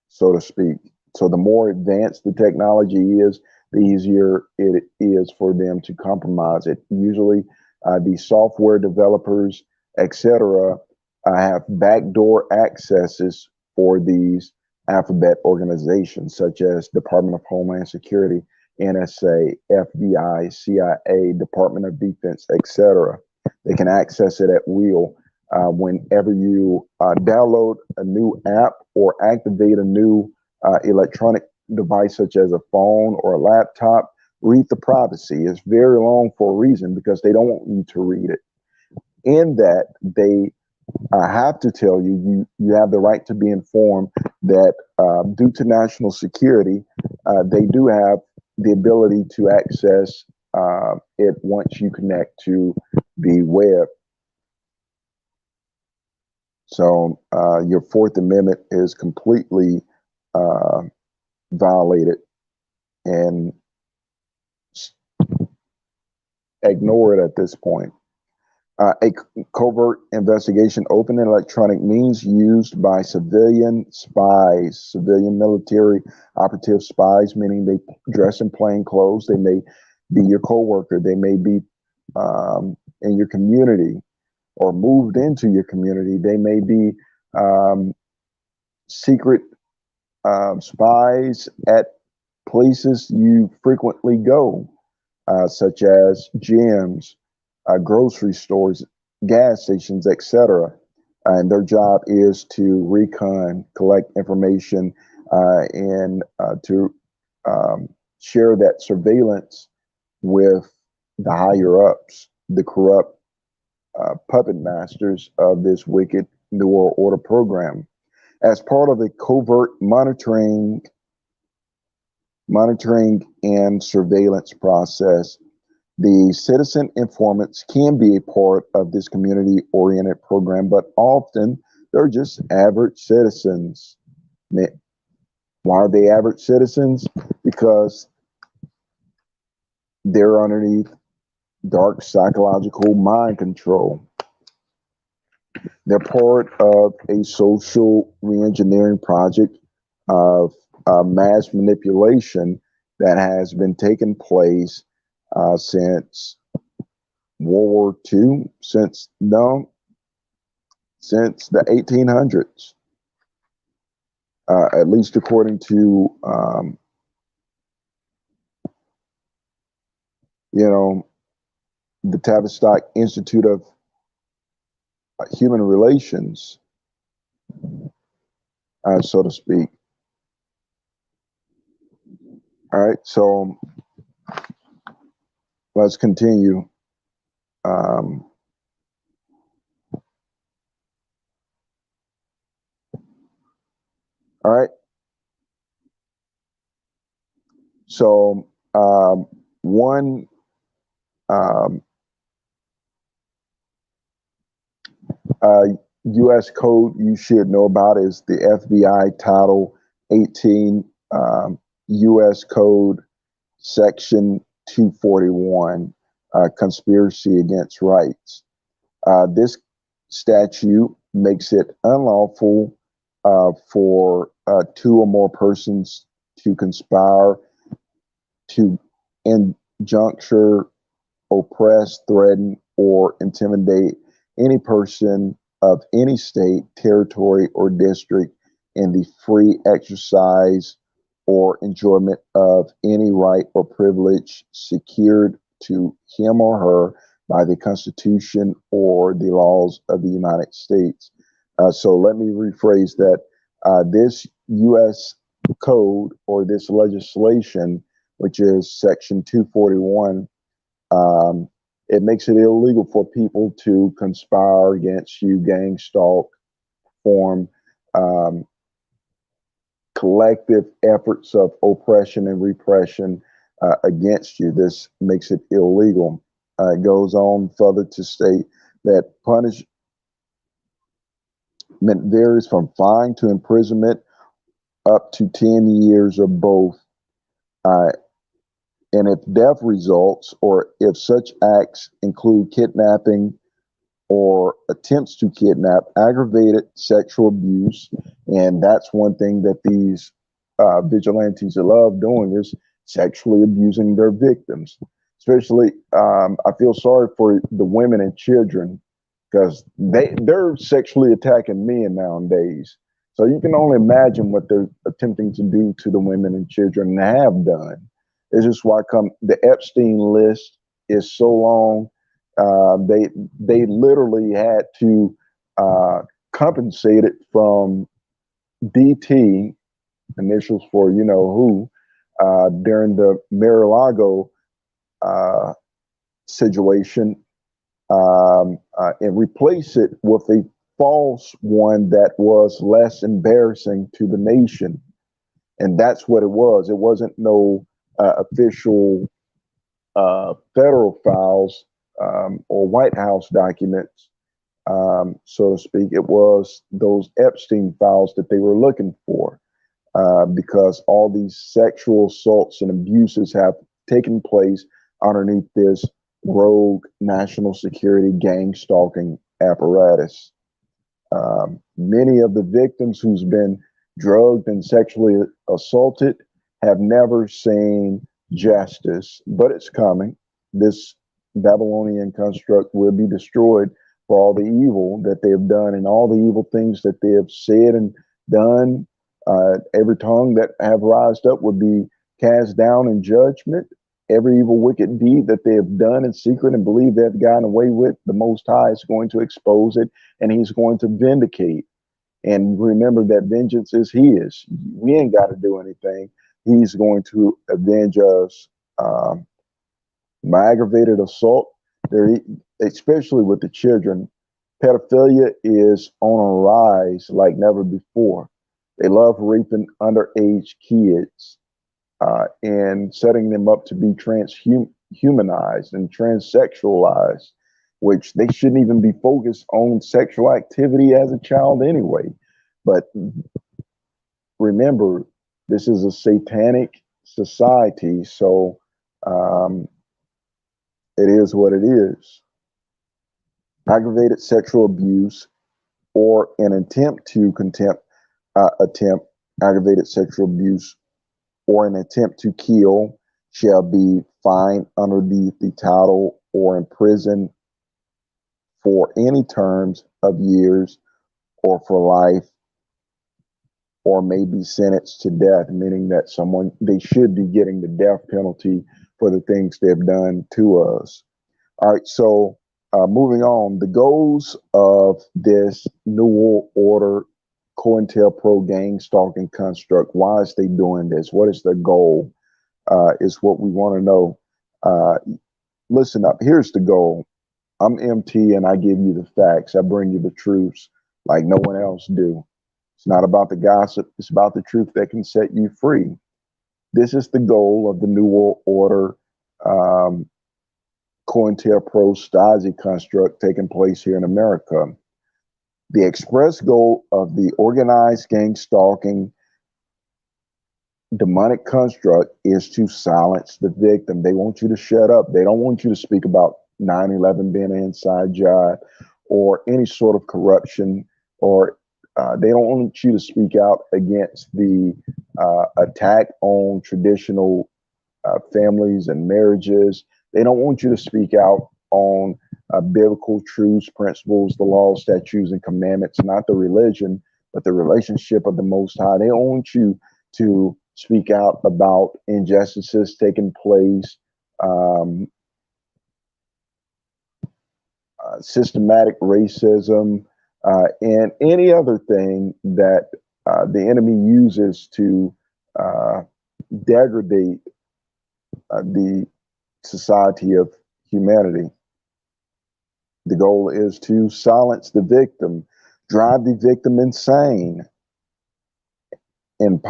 so to speak. So the more advanced the technology is, the easier it is for them to compromise it. Usually the software developers, etc., have backdoor accesses for these alphabet organizations, such as Department of Homeland Security, NSA, FBI, CIA, Department of Defense, etc. They can access it at will. Whenever you download a new app or activate a new electronic device, such as a phone or a laptop, read the privacy. It's very long for a reason, because they don't want you to read it. In that, they have to tell you, you have the right to be informed that due to national security, they do have the ability to access it once you connect to the web. So your Fourth Amendment is completely violated, and ignore it at this point. A covert investigation, open and electronic means used by civilian spies, civilian military operative spies, meaning they dress in plain clothes. They may be your coworker. They may be in your community or moved into your community. They may be secret spies at places you frequently go, such as gyms, grocery stores, gas stations, etc. And their job is to recon, collect information, and to share that surveillance with the higher ups, the corrupt puppet masters of this wicked New World Order program. As part of a covert monitoring and surveillance process, the citizen informants can be a part of this community-oriented program, but often they're just average citizens. Why are they average citizens? Because they're underneath dark psychological mind control. They're part of a social reengineering project of mass manipulation that has been taking place since World War II, since the 1800s, at least according to the Tavistock Institute of Human Relations, so to speak. All right, so let's continue. All right. So one U.S. code you should know about is the FBI Title 18 U.S. Code Section 241, Conspiracy Against Rights. This statute makes it unlawful for two or more persons to conspire to injuncture, oppress, threaten, or intimidate any person of any state, territory, or district in the free exercise or enjoyment of any right or privilege secured to him or her by the Constitution or the laws of the United States. So let me rephrase that. This U.S. code or this legislation, which is Section 241, um, it makes it illegal for people to conspire against you, gang stalk, form um, collective efforts of oppression and repression against you. This makes it illegal. It goes on further to state that punishment varies from fine to imprisonment up to 10 years or both. Uh, and if death results, or if such acts include kidnapping or attempts to kidnap, aggravated sexual abuse, and that's one thing that these vigilantes love doing is sexually abusing their victims. Especially, I feel sorry for the women and children because they're sexually attacking men nowadays. So you can only imagine what they're attempting to do to the women and children and have done. It's just why come the Epstein list is so long. They literally had to uh, compensate it from DT, initials for you know who, during the Mar-a-Lago uh, situation, and replace it with a false one that was less embarrassing to the nation. And that's what it was. It wasn't no official federal files or White House documents, so to speak. It was those Epstein files that they were looking for because all these sexual assaults and abuses have taken place underneath this rogue national security gang stalking apparatus. Many of the victims who's been drugged and sexually assaulted have never seen justice, but it's coming. This Babylonian construct will be destroyed for all the evil that they have done and all the evil things that they have said and done. Every tongue that have rised up would be cast down in judgment. Every evil, wicked deed that they have done in secret and believe they've gotten away with, the Most High is going to expose it and he's going to vindicate. And remember that vengeance is his. We ain't got to do anything. He's going to avenge us. My aggravated assault, there, especially with the children, pedophilia is on a rise like never before. They love raping underage kids and setting them up to be transhumanized and transsexualized, which they shouldn't even be focused on sexual activity as a child anyway. But remember, this is a satanic society, so um, it is what it is. Aggravated sexual abuse or an attempt to attempt aggravated sexual abuse or an attempt to kill shall be fined underneath the title or imprisoned for any terms of years or for life, or may be sentenced to death, meaning that they should be getting the death penalty for the things they've done to us. All right, so moving on, the goals of this New World Order COINTELPRO-Gangstalking construct, why is they doing this? What is their goal? Is what we want to know. Uh, Listen up. Here's the goal. I'm MT and I give you the facts. I bring you the truths like no one else do. It's not about the gossip. It's about the truth that can set you free. This is the goal of the New World Order um, COINTELPRO-Stasi construct taking place here in America. The express goal of the organized gang stalking demonic construct is to silence the victim. They want you to shut up. They don't want you to speak about 9/11 being an inside job or any sort of corruption, or they don't want you to speak out against the attack on traditional families and marriages. They don't want you to speak out on biblical truths, principles, the laws, statutes, and commandments, not the religion, but the relationship of the Most High. They don't want you to speak out about injustices taking place, um, systematic racism, and any other thing that the enemy uses to degrade the society of humanity. The goal is to silence the victim, drive the victim insane, and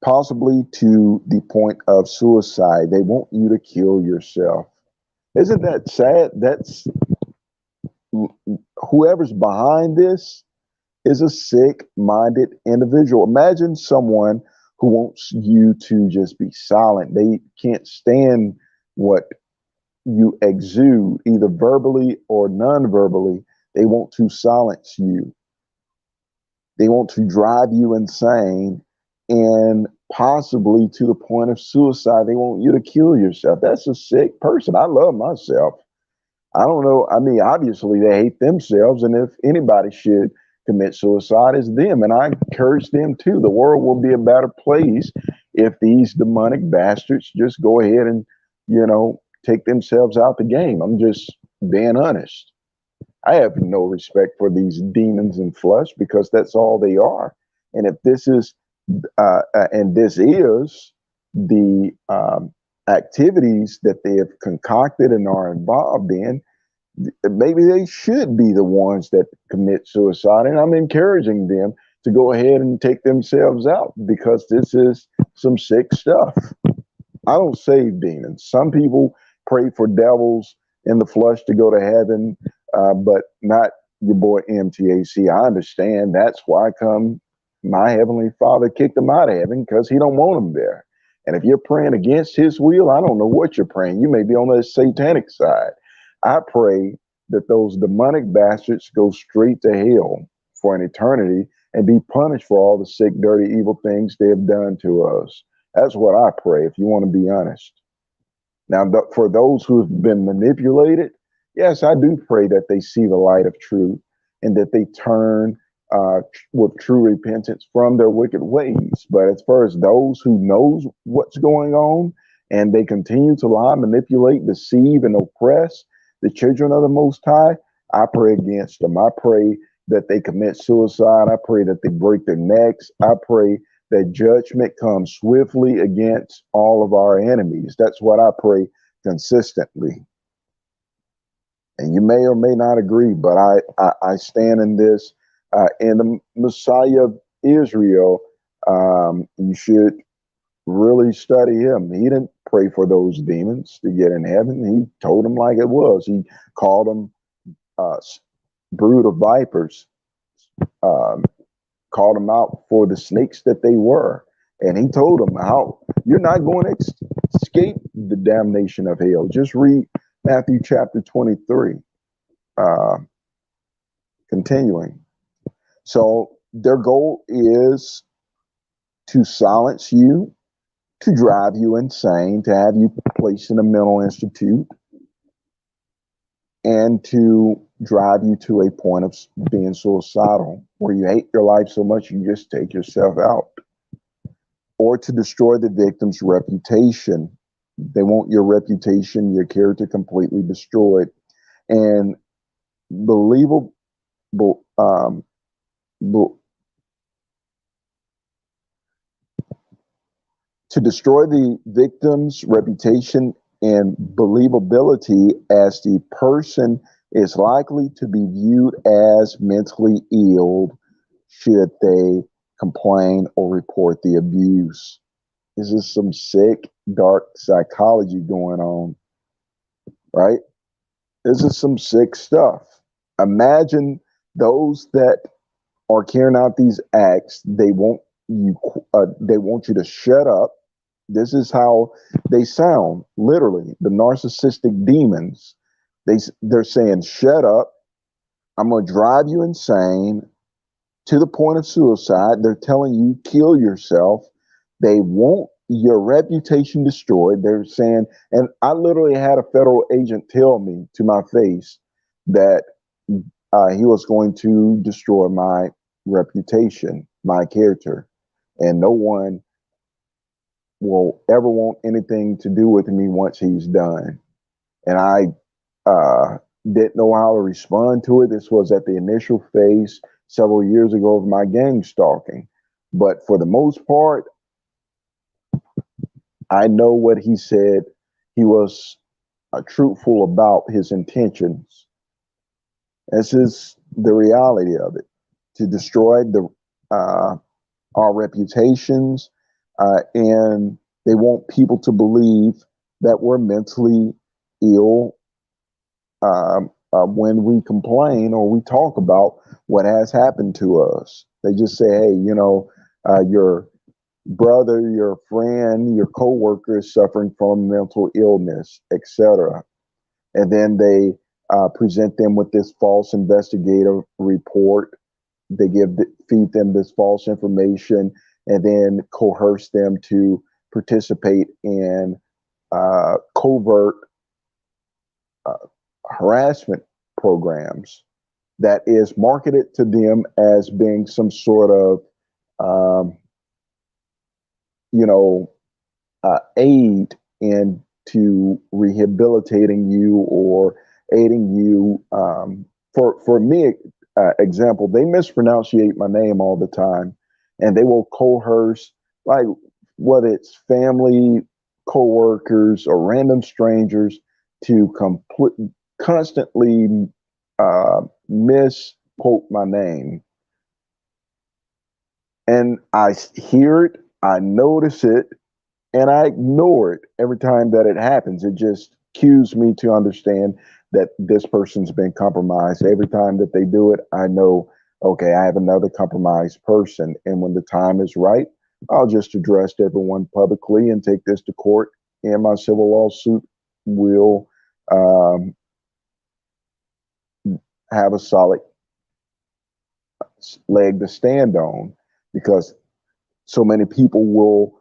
possibly to the point of suicide. They want you to kill yourself. Isn't that sad? That's whoever's behind this is a sick-minded individual. Imagine someone who wants you to just be silent. They can't stand what you exude, either verbally or non-verbally. They want to silence you. They want to drive you insane, and possibly to the point of suicide. They want you to kill yourself. That's a sick person. I love myself. I don't know. I mean, obviously they hate themselves, and if anybody should commit suicide, it's them. And I encourage them too. The world will be a better place if these demonic bastards just go ahead and, take themselves out the game. I'm just being honest. I have no respect for these demons in flesh because that's all they are. And if this is, and this is the activities that they have concocted and are involved in, maybe they should be the ones that commit suicide. And I'm encouraging them to go ahead and take themselves out because this is some sick stuff. I don't save demons. Some people pray for devils in the flesh to go to heaven, but not your boy MTAC. I understand. That's why come my heavenly Father kicked him out of heaven, because he don't want him there. And if you're praying against his will, I don't know what you're praying. You may be on the satanic side. I pray that those demonic bastards go straight to hell for an eternity and be punished for all the sick, dirty, evil things they have done to us. That's what I pray, if you want to be honest. Now, for those who have been manipulated, yes, I do pray that they see the light of truth and that they turn with true repentance from their wicked ways. But as far as those who knows what's going on and they continue to lie, manipulate, deceive, and oppress the children of the Most High, I pray against them. I pray that they commit suicide. I pray that they break their necks. I pray that judgment comes swiftly against all of our enemies. That's what I pray consistently. And you may or may not agree, but I stand in this. In the Messiah of Israel, you should really study him. He didn't pray for those demons to get in heaven. He told them like it was. He called them brood of vipers, called them out for the snakes that they were. And he told them how you're not going to escape the damnation of hell. Just read Matthew chapter 23. Continuing. So their goal is to silence you, to drive you insane, to have you placed in a mental institute, and to drive you to a point of being suicidal, where you hate your life so much you just take yourself out, or to destroy the victim's reputation. They want your reputation, your character completely destroyed. And believable, to destroy the victim's reputation and believability, as the person is likely to be viewed as mentally ill should they complain or report the abuse. This is some sick, dark psychology going on, right? This is some sick stuff. Imagine those that are carrying out these acts. They want you to shut up. This is how they sound, literally. The narcissistic demons, they're saying, shut up. I'm going to drive you insane to the point of suicide. They're telling you, kill yourself. They want your reputation destroyed. They're saying, and I literally had a federal agent tell me to my face that he was going to destroy my reputation, my character, and no one will ever want anything to do with me once he's done. And didn't know how to respond to it. This was at the initial phase several years ago of my gang stalking. But for the most part, I know what he said. He was truthful about his intentions. This is the reality of it, to destroy uh, our reputations, and they want people to believe that we're mentally ill when we complain or we talk about what has happened to us. They just say, hey, your brother, your friend, your coworker is suffering from mental illness, etc. And then they present them with this false investigative report. They feed them this false information and then coerce them to participate in covert uh, harassment programs that is marketed to them as being some sort of, um, you know, aid into rehabilitating you or aiding you. For me, example, they mispronunciate my name all the time, and they will coerce, like, whether it's family, coworkers, or random strangers, to constantly misquote my name. And I hear it, I notice it, and I ignore it every time that it happens. It just cues me to understand that this person's been compromised. Every time that they do it, I know, okay, I have another compromised person. And when the time is right, I'll just address everyone publicly and take this to court. And my civil lawsuit will um, have a solid leg to stand on, because so many people will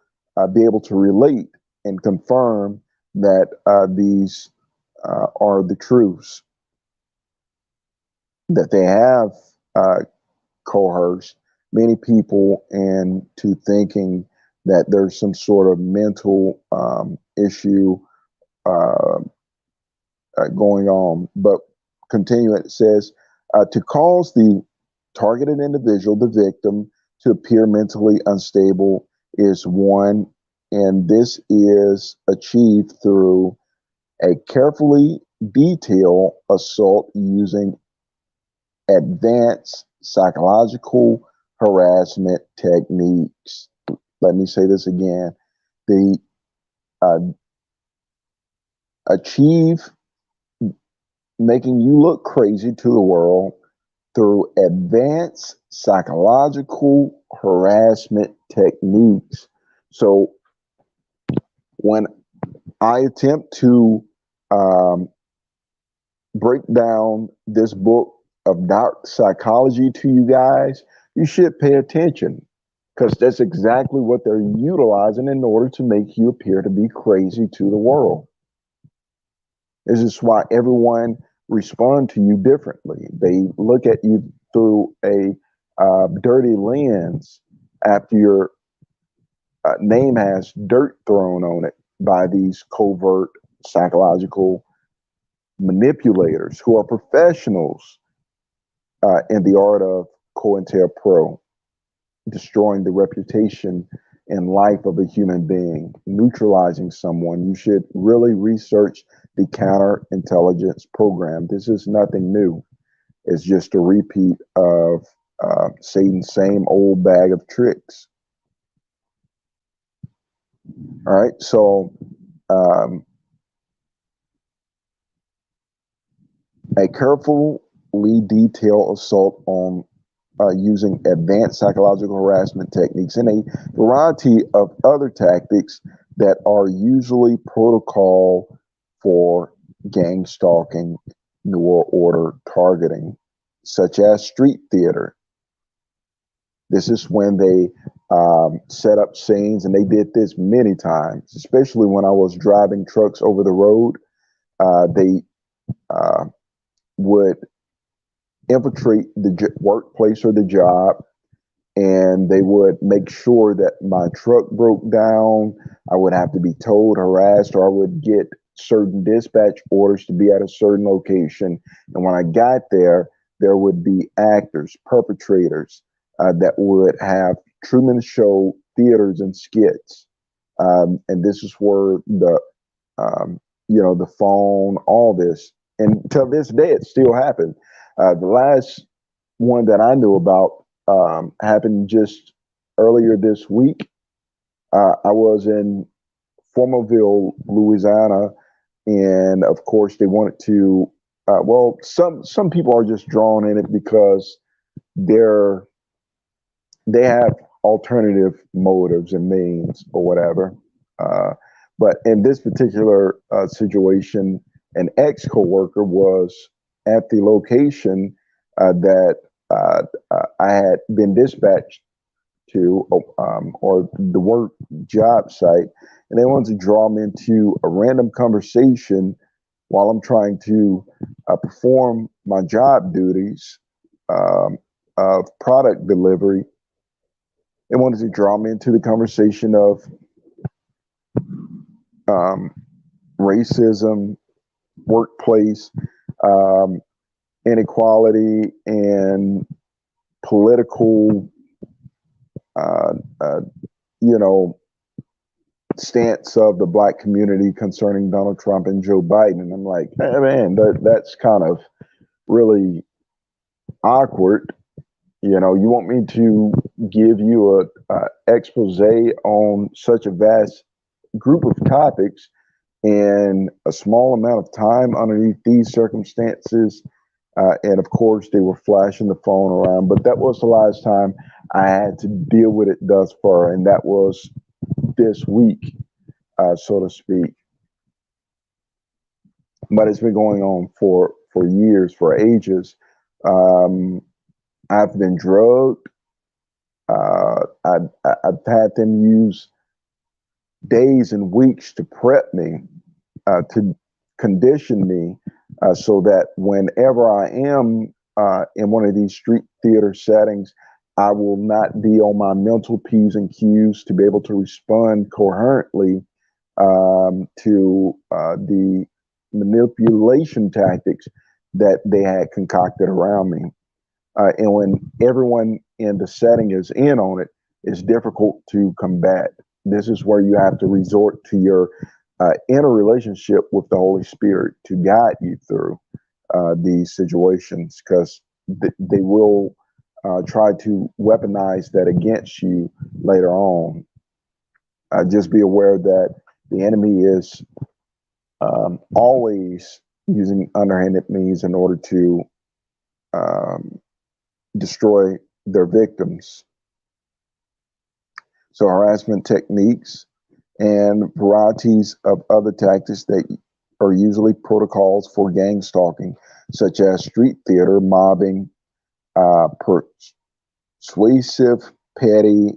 be able to relate and confirm that these are the truths, that they have coerced many people into thinking that there's some sort of mental issue uh, going on. But continue, it says, to cause the targeted individual, the victim, to appear mentally unstable is one, and this is achieved through a carefully detailed assault using advanced psychological harassment techniques. Let me say this again. The uh, achieve making you look crazy to the world through advanced psychological harassment techniques. So when I attempt to um, break down this book of dark psychology to you guys, you should pay attention, because that's exactly what they're utilizing in order to make you appear to be crazy to the world. This is why everyone respond to you differently. They look at you through a dirty lens after your name has dirt thrown on it by these covert psychological manipulators who are professionals in the art of COINTELPRO, destroying the reputation and life of a human being, neutralizing someone. You should really research the counterintelligence program. This is nothing new. It's just a repeat of Satan's same old bag of tricks. All right, so um, a carefully detailed assault on using advanced psychological harassment techniques and a variety of other tactics that are usually protocol for gang stalking, New World Order targeting, such as street theater. This is when they set up scenes, and they did this many times, especially when I was driving trucks over the road. They would infiltrate the workplace or the job, and they would make sure that my truck broke down. I would have to be towed, harassed, or I would get certain dispatch orders to be at a certain location. And when I got there, there would be actors, perpetrators that would have Truman Show theaters and skits. And this is where the phone, all this. And till this day, it still happened. The last one that I knew about happened just earlier this week. I was in Formerville, Louisiana, and of course they wanted to. Well, some people are just drawn in it because they have alternative motives and means or whatever. Uh, but in this particular situation, an ex-coworker was at the location that I had been dispatched to, or the work job site, and they wanted to draw me into a random conversation while I'm trying to perform my job duties of product delivery. They wanted to draw me into the conversation of um, racism, workplace um, inequality, and political, uh, uh, you know, stance of the black community concerning Donald Trump and Joe Biden. And I'm like, hey, man, that's kind of really awkward. You know, you want me to give you a expose on such a vast group of topics in a small amount of time underneath these circumstances. And of course, they were flashing the phone around, but that was the last time I had to deal with it thus far. And that was this week, so to speak. But it's been going on for years, for ages. Um, I've been drugged. I've had them use days and weeks to prep me, to condition me, so that whenever I am in one of these street theater settings, I will not be on my mental P's and Q's to be able to respond coherently to the manipulation tactics that they had concocted around me. And when everyone in the setting is in on it, it's difficult to combat. This is where you have to resort to your inner relationship with the Holy Spirit to guide you through these situations, because they will try to weaponize that against you later on. Just be aware that the enemy is always using underhanded means in order to um, destroy their victims. So, harassment techniques and varieties of other tactics that are usually protocols for gang stalking, such as street theater, mobbing, persuasive, petty,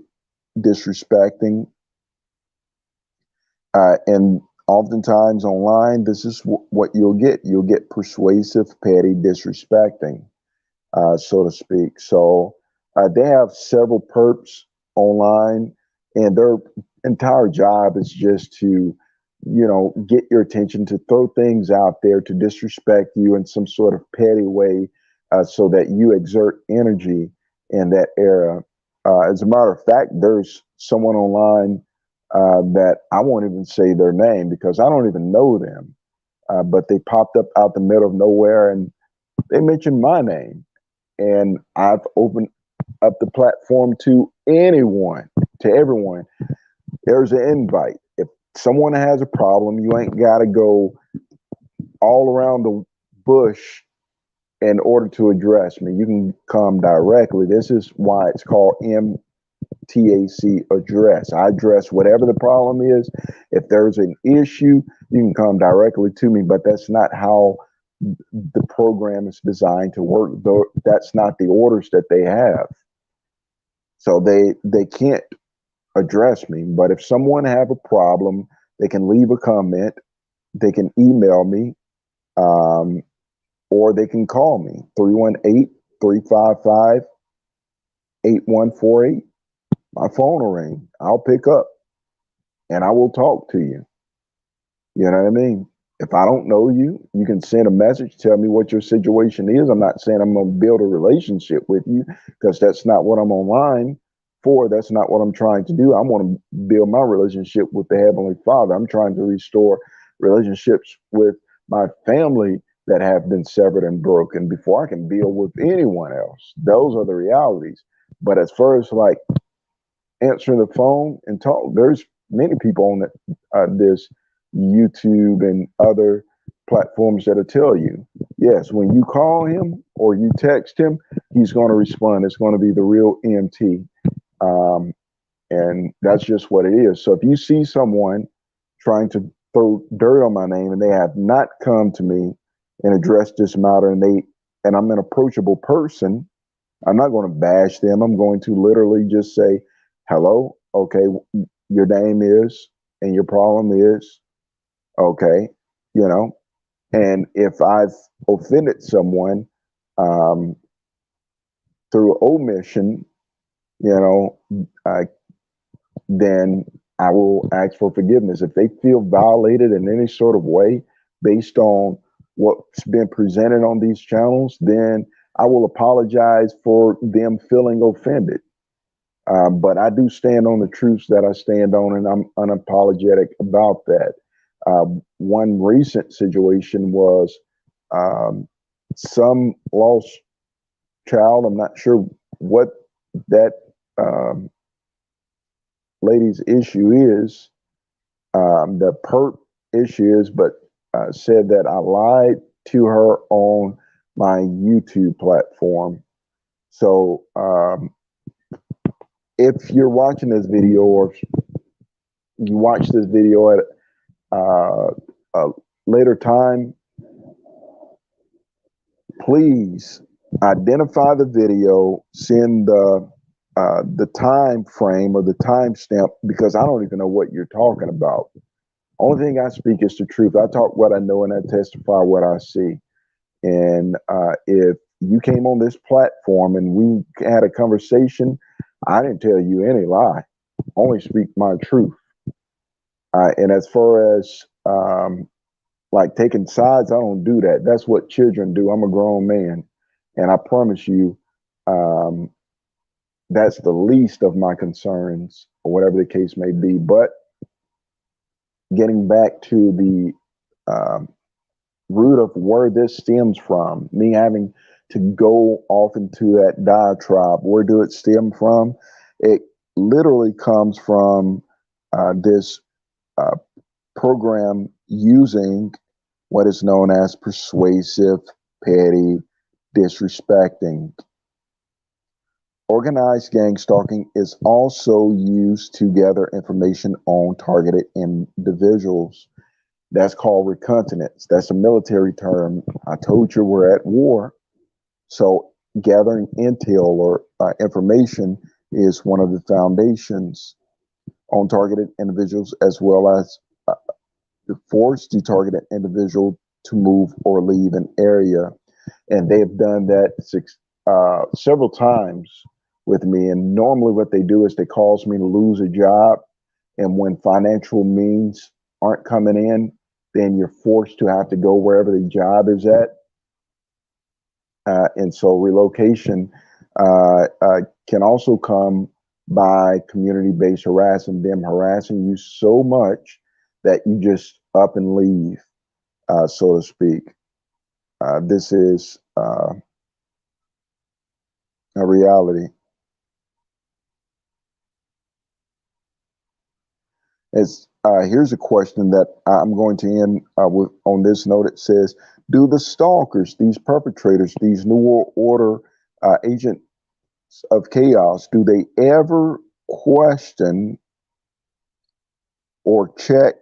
disrespecting, and oftentimes online, this is what you'll get. You'll get persuasive, petty, disrespecting, so to speak. So they have several perps online, and their entire job is just to, get your attention, to throw things out there, to disrespect you in some sort of petty way, so that you exert energy in that era. As a matter of fact, there's someone online that I won't even say their name because I don't even know them, but they popped up out the middle of nowhere and they mentioned my name. And I've opened up the platform to anyone, to everyone. There's an invite. If someone has a problem, you ain't got to go all around the bush in order to address me. You can come directly. This is why it's called MTAC address. I address whatever the problem is. If there's an issue, you can come directly to me, but that's not how the program is designed to work. Though that's not the orders that they have. So they can't address me. But if someone have a problem, they can leave a comment, they can email me, or they can call me 318-355-8148. My phone will ring. I'll pick up and I will talk to you. You know what I mean? If I don't know you, you can send a message, tell me what your situation is. I'm not saying I'm going to build a relationship with you, because that's not what I'm online for. That's not what I'm trying to do. I want to build my relationship with the Heavenly Father. I'm trying to restore relationships with my family that have been severed and broken before I can build with anyone else. Those are the realities. But as far as like answering the phone and talk, there's many people on this YouTube and other platforms that'll tell you, yes, when you call him or you text him, he's going to respond. It's going to be the real EMT. Um, and that's just what it is. So if you see someone trying to throw dirt on my name and they have not come to me and addressed this matter, and I'm an approachable person, I'm not going to bash them. I'm going to literally just say, hello, okay, your name is, and your problem is, okay, you know. And if I've offended someone um, through omission, you know, then I will ask for forgiveness. If they feel violated in any sort of way based on what's been presented on these channels, then I will apologize for them feeling offended. But I do stand on the truths that I stand on, and I'm unapologetic about that. One recent situation was some lost child. I'm not sure what that um, lady's issue is, the perp issue is, but said that I lied to her on my YouTube platform. So if you're watching this video, or you watch this video at a later time, please identify the video, send the time frame or the timestamp, because I don't even know what you're talking about. Only thing I speak is the truth. I talk what I know and I testify what I see. And if you came on this platform and we had a conversation, I didn't tell you any lie. Only speak my truth. And as far as like taking sides, I don't do that. That's what children do. I'm a grown man, and I promise you, um, that's the least of my concerns, or whatever the case may be. But getting back to the root of where this stems from, me having to go off into that diatribe, where do it stem from? It literally comes from this uh, program using what is known as persuasive, petty, disrespecting. Organized gang stalking is also used to gather information on targeted individuals. That's called reconnaissance. That's a military term. I told you we're at war. So gathering intel or information is one of the foundations on targeted individuals, as well as force the targeted individual to move or leave an area. And they have done that several times with me. And normally what they do is they cause me to lose a job. And when financial means aren't coming in, then you're forced to have to go wherever the job is at. And so relocation can also come by community-based harassing, them harassing you so much that you just up and leave, so to speak. This is a reality. Here's a question that I'm going to end with on this note. It says, do the stalkers, these perpetrators, these New World Order agents of chaos, do they ever question or check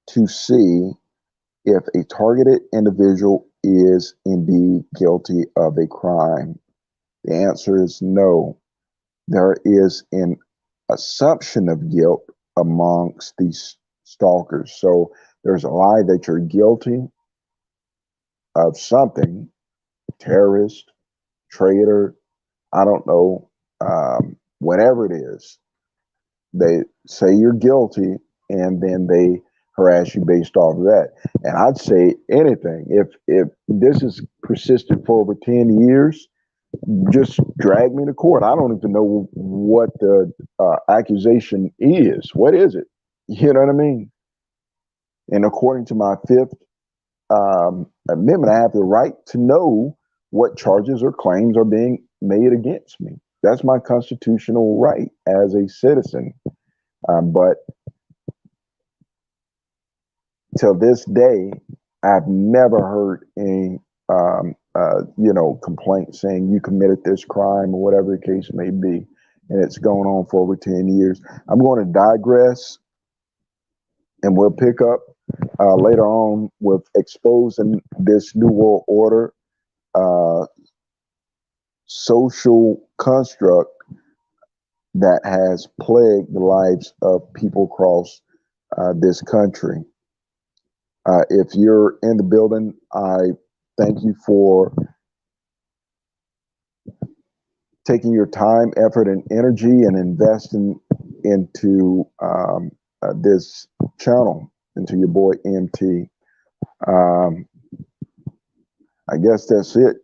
to see if a targeted individual is indeed guilty of a crime? The answer is no. There is an assumption of guilt amongst these stalkers. So there's a lie that you're guilty of something, terrorist, traitor, I don't know, whatever it is. They say you're guilty, and then they harass you based off of that. And I'd say anything. If this has persisted for over 10 years, just drag me to court. I don't even know what the accusation is. What is it? You know what I mean? And according to my Fifth Amendment, I have the right to know what charges or claims are being made against me. That's my constitutional right as a citizen. But till this day, I've never heard any, complaint saying you committed this crime or whatever the case may be. And it's going on for over 10 years. I'm going to digress, and we'll pick up later on with exposing this New World Order social construct that has plagued the lives of people across this country. If you're in the building, I thank you for taking your time, effort, and energy and investing into this channel, into your boy MT. I guess that's it.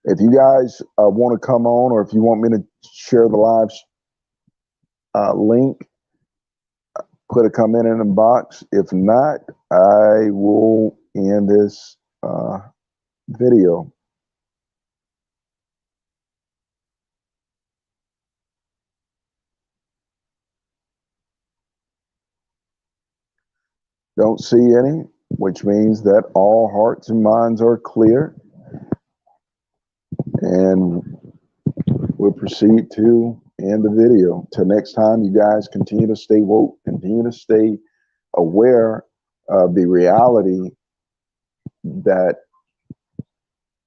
If you guys want to come on, or if you want me to share the live link, put a comment in the box. If not, I will end this video. Don't see any, which means that all hearts and minds are clear. And we'll proceed to end the video. Till next time, you guys continue to stay woke, continue to stay aware of the reality that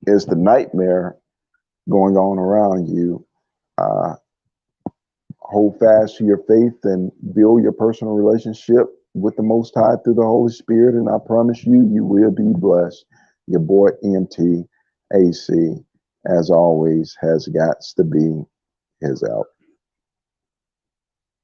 is the nightmare going on around you. Hold fast to your faith and build your personal relationship with the Most High through the Holy Spirit, and I promise you, you will be blessed. Your boy MT AC, as always, has got to be his out.